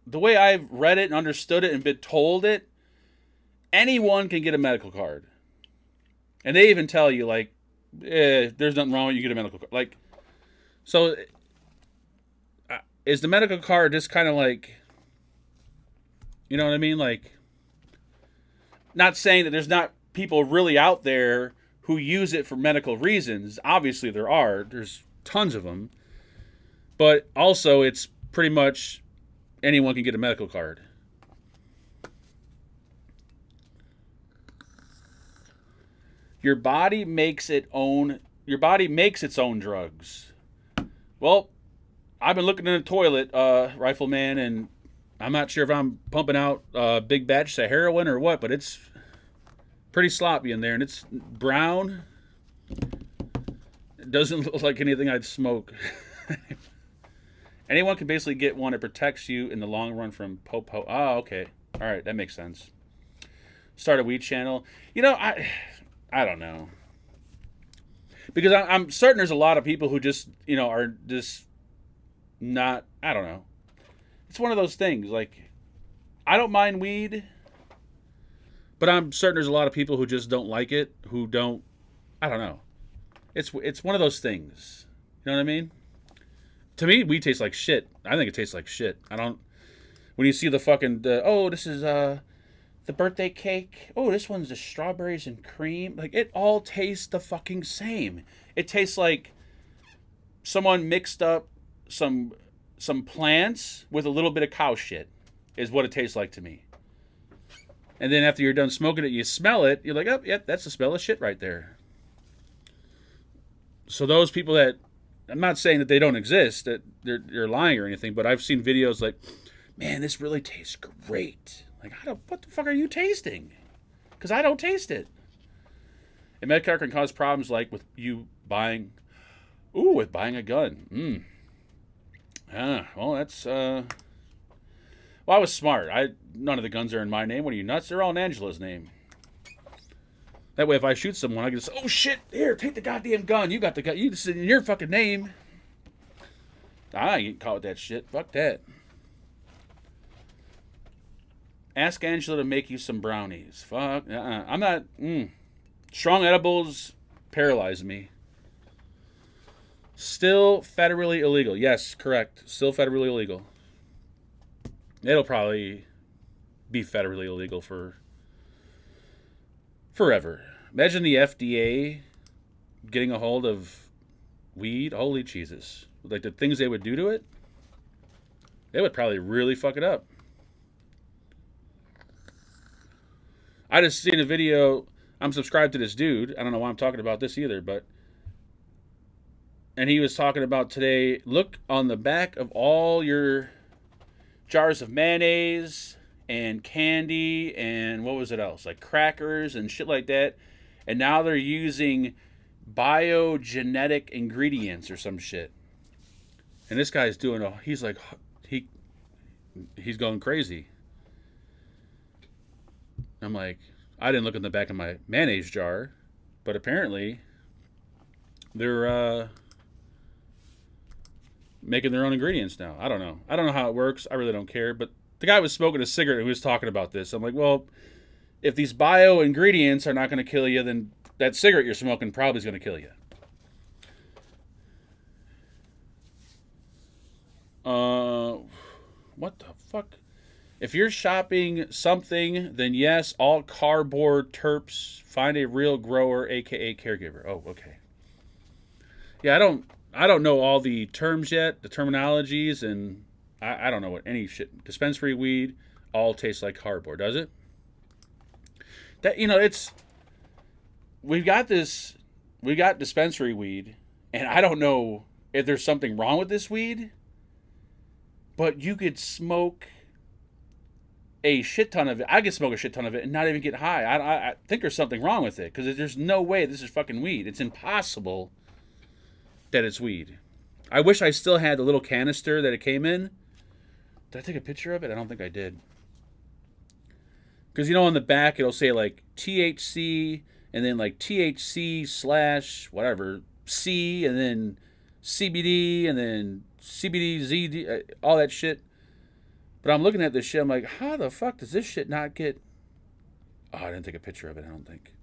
Speaker 1: the way I've read it and understood it and been told it, anyone can get a medical card. And they even tell you, like, there's nothing wrong with you get a medical card. Like, so is the medical card just kind of like, you know what I mean? Like, not saying that there's not people really out there who use it for medical reasons. Obviously there are. There's tons of them. But also it's pretty much anyone can get a medical card. Your body makes its own drugs. Well, I've been looking in the toilet, Rifleman, and I'm not sure if I'm pumping out big batches of heroin or what, but it's pretty sloppy in there, and it's brown. It doesn't look like anything I'd smoke. Anyone can basically get one. It protects you in the long run from popo. Oh, okay. All right, that makes sense. Start a weed channel. You know, I don't know. Because I'm certain there's a lot of people who just, you know, are just not, I don't know. It's one of those things. Like, I don't mind weed, but I'm certain there's a lot of people who just don't like it, who don't, I don't know. It's one of those things. You know what I mean? To me, weed tastes like shit. I think it tastes like shit. When you see the fucking, this is the birthday cake. Oh, this one's the strawberries and cream. Like, it all tastes the fucking same. It tastes like someone mixed up some plants with a little bit of cow shit, is what it tastes like to me. And then after you're done smoking it, you smell it. You're like, oh, yeah, that's the smell of shit right there. So those people that, I'm not saying that they don't exist, that they're lying or anything, but I've seen videos like man, this really tastes great. Like, what the fuck are you tasting? Because I don't taste it. And Medicare can cause problems like with you buying, with buying a gun. Well, that's, well, I was smart. None of the guns are in my name. What are you, nuts? They're all in Angela's name. That way, if I shoot someone, I can just, oh shit, here, take the goddamn gun. You got the gun. This is in your fucking name. I ain't caught with that shit. Fuck that. Ask Angela to make you some brownies. Fuck. I'm not. Strong edibles paralyze me. Still federally illegal. Yes, correct. Still federally illegal. It'll probably be federally illegal for forever. Imagine the FDA getting a hold of weed. Holy Jesus. Like the things they would do to it, they would probably really fuck it up. I just seen a video. I'm subscribed to this dude. I don't know why I'm talking about this either, and he was talking about today, look on the back of all your jars of mayonnaise and candy and what was it else? Like crackers and shit like that. And now they're using biogenetic ingredients or some shit. And this guy's doing he's like, he's going crazy. I'm like, I didn't look in the back of my mayonnaise jar, but apparently they're making their own ingredients now. I don't know. I don't know how it works. I really don't care. But the guy was smoking a cigarette and he was talking about this. I'm like, well, if these bio ingredients are not going to kill you, then that cigarette you're smoking probably is going to kill you. What the fuck? If you're shopping something, then yes, all cardboard terps. Find a real grower, aka caregiver. Oh, okay. Yeah, I don't know all the terms yet, the terminologies, and I don't know what any shit. Dispensary weed all tastes like cardboard, does it? That we got dispensary weed, and I don't know if there's something wrong with this weed, but you could smoke a shit ton of it. I could smoke a shit ton of it and not even get high. I think there's something wrong with it because there's no way this is fucking weed. It's impossible that it's weed. I wish I still had the little canister that it came in. Did I take a picture of it? I don't think I did. Because on the back it'll say like THC and then like THC / whatever C and then CBD and then CBD all that shit. But I'm looking at this shit. I'm like, how the fuck does this shit not get? Oh, I didn't take a picture of it. I don't think.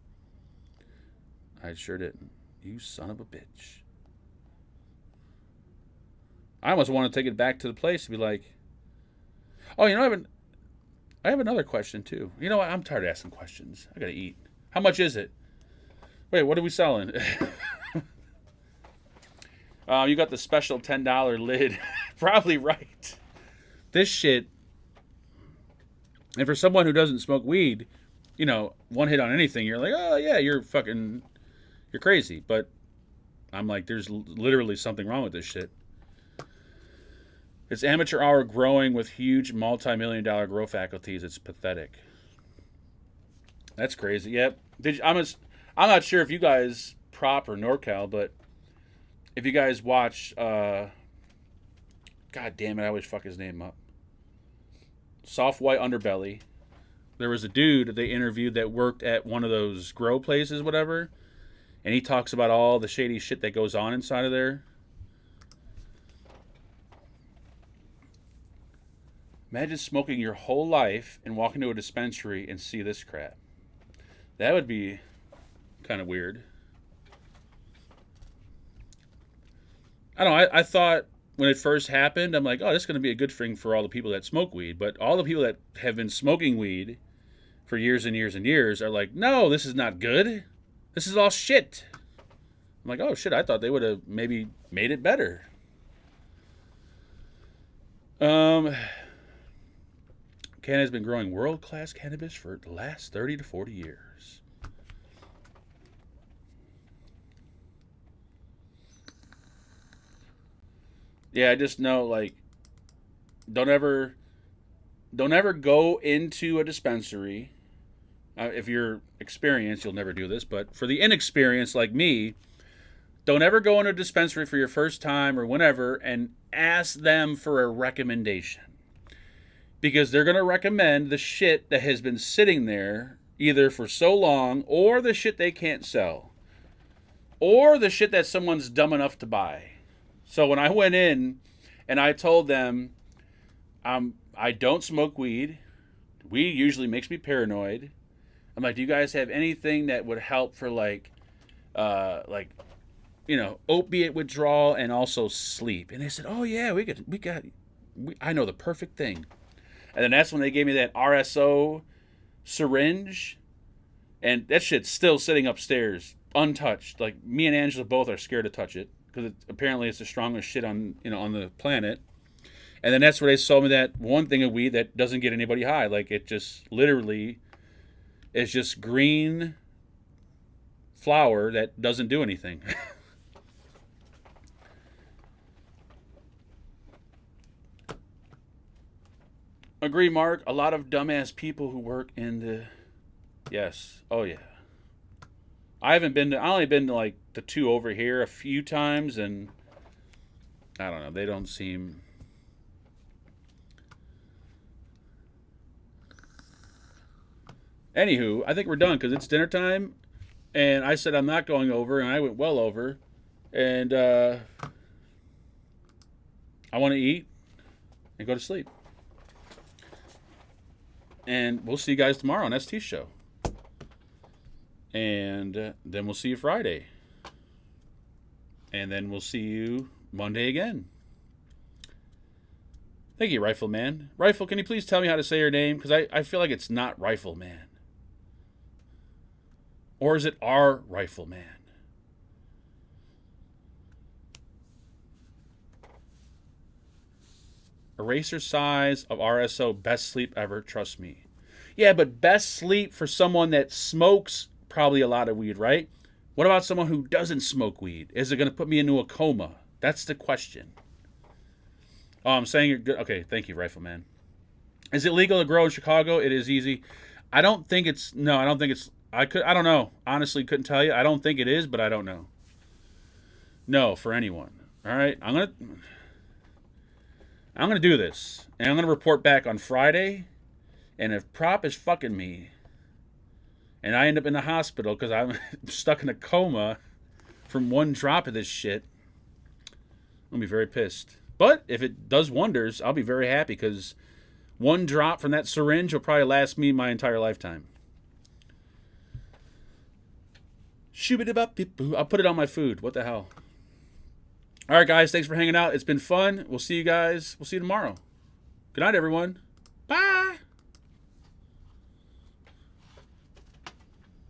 Speaker 1: I sure didn't. You son of a bitch. I almost want to take it back to the place to be like, oh, I have another question too. You know what? I'm tired of asking questions. I gotta eat. How much is it? Wait, what are we selling? You got the special $10 lid. Probably right. This shit, and for someone who doesn't smoke weed, one hit on anything, you're like, oh yeah, you're crazy. But I'm like, there's literally something wrong with this shit. It's amateur hour growing with huge multi-million-dollar grow faculties. It's pathetic. That's crazy. Yep. I'm not sure if you guys prop or NorCal, but if you guys watch, God damn it, I always fuck his name up. Soft White Underbelly. There was a dude they interviewed that worked at one of those grow places, whatever, and he talks about all the shady shit that goes on inside of there. Imagine smoking your whole life and walking to a dispensary and see this crap. That would be kind of weird. I don't know. I thought when it first happened, I'm like, oh, this is going to be a good thing for all the people that smoke weed. But all the people that have been smoking weed for years and years and years are like, no, this is not good. This is all shit. I'm like, oh, shit, I thought they would have maybe made it better. Canada's been growing world-class cannabis for the last 30 to 40 years. Yeah, I just know, like, don't ever don't ever go into a dispensary. If you're experienced, you'll never do this. But for the inexperienced like me, don't ever go into a dispensary for your first time or whenever and ask them for a recommendation. Because they're going to recommend the shit that has been sitting there either for so long, or the shit they can't sell, or the shit that someone's dumb enough to buy. So when I went in and I told them, I don't smoke weed. Weed usually makes me paranoid. I'm like, do you guys have anything that would help for like opiate withdrawal and also sleep? And they said, oh yeah, I know the perfect thing. And then that's when they gave me that RSO syringe, and that shit's still sitting upstairs, untouched. Like, me and Angela both are scared to touch it because apparently it's the strongest shit on the planet. And then that's where they sold me that one thing of weed that doesn't get anybody high. Like, it just literally is just green flower that doesn't do anything. Agree, Mark. A lot of dumbass people who work in the... Yes. Oh, yeah. I only been to like the two over here a few times, and I don't know. They don't seem... Anywho, I think we're done because it's dinner time, and I said I'm not going over, and I went well over, and I want to eat and go to sleep. And we'll see you guys tomorrow on ST's show. And then we'll see you Friday. And then we'll see you Monday again. Thank you, Rifleman. Rifle, can you please tell me how to say your name? Because I feel like it's not Rifleman. Or is it our Rifleman? Eraser size of RSO, best sleep ever, trust me. Yeah, but best sleep for someone that smokes probably a lot of weed, right? What about someone who doesn't smoke weed? Is it going to put me into a coma? That's the question. Oh, I'm saying you're good. Okay, thank you, Rifleman. Is it legal to grow in Chicago? It is easy. I don't think it's... I don't know. Honestly, couldn't tell you. I don't think it is, but I don't know. No, for anyone. All right, I'm gonna do this, and I'm gonna report back on Friday. And if Prop is fucking me, and I end up in the hospital because I'm stuck in a coma from one drop of this shit, I'm gonna be very pissed. But if it does wonders, I'll be very happy because one drop from that syringe will probably last me my entire lifetime. I'll put it on my food. What the hell? All right, guys. Thanks for hanging out. It's been fun. We'll see you guys. We'll see you tomorrow. Good night, everyone.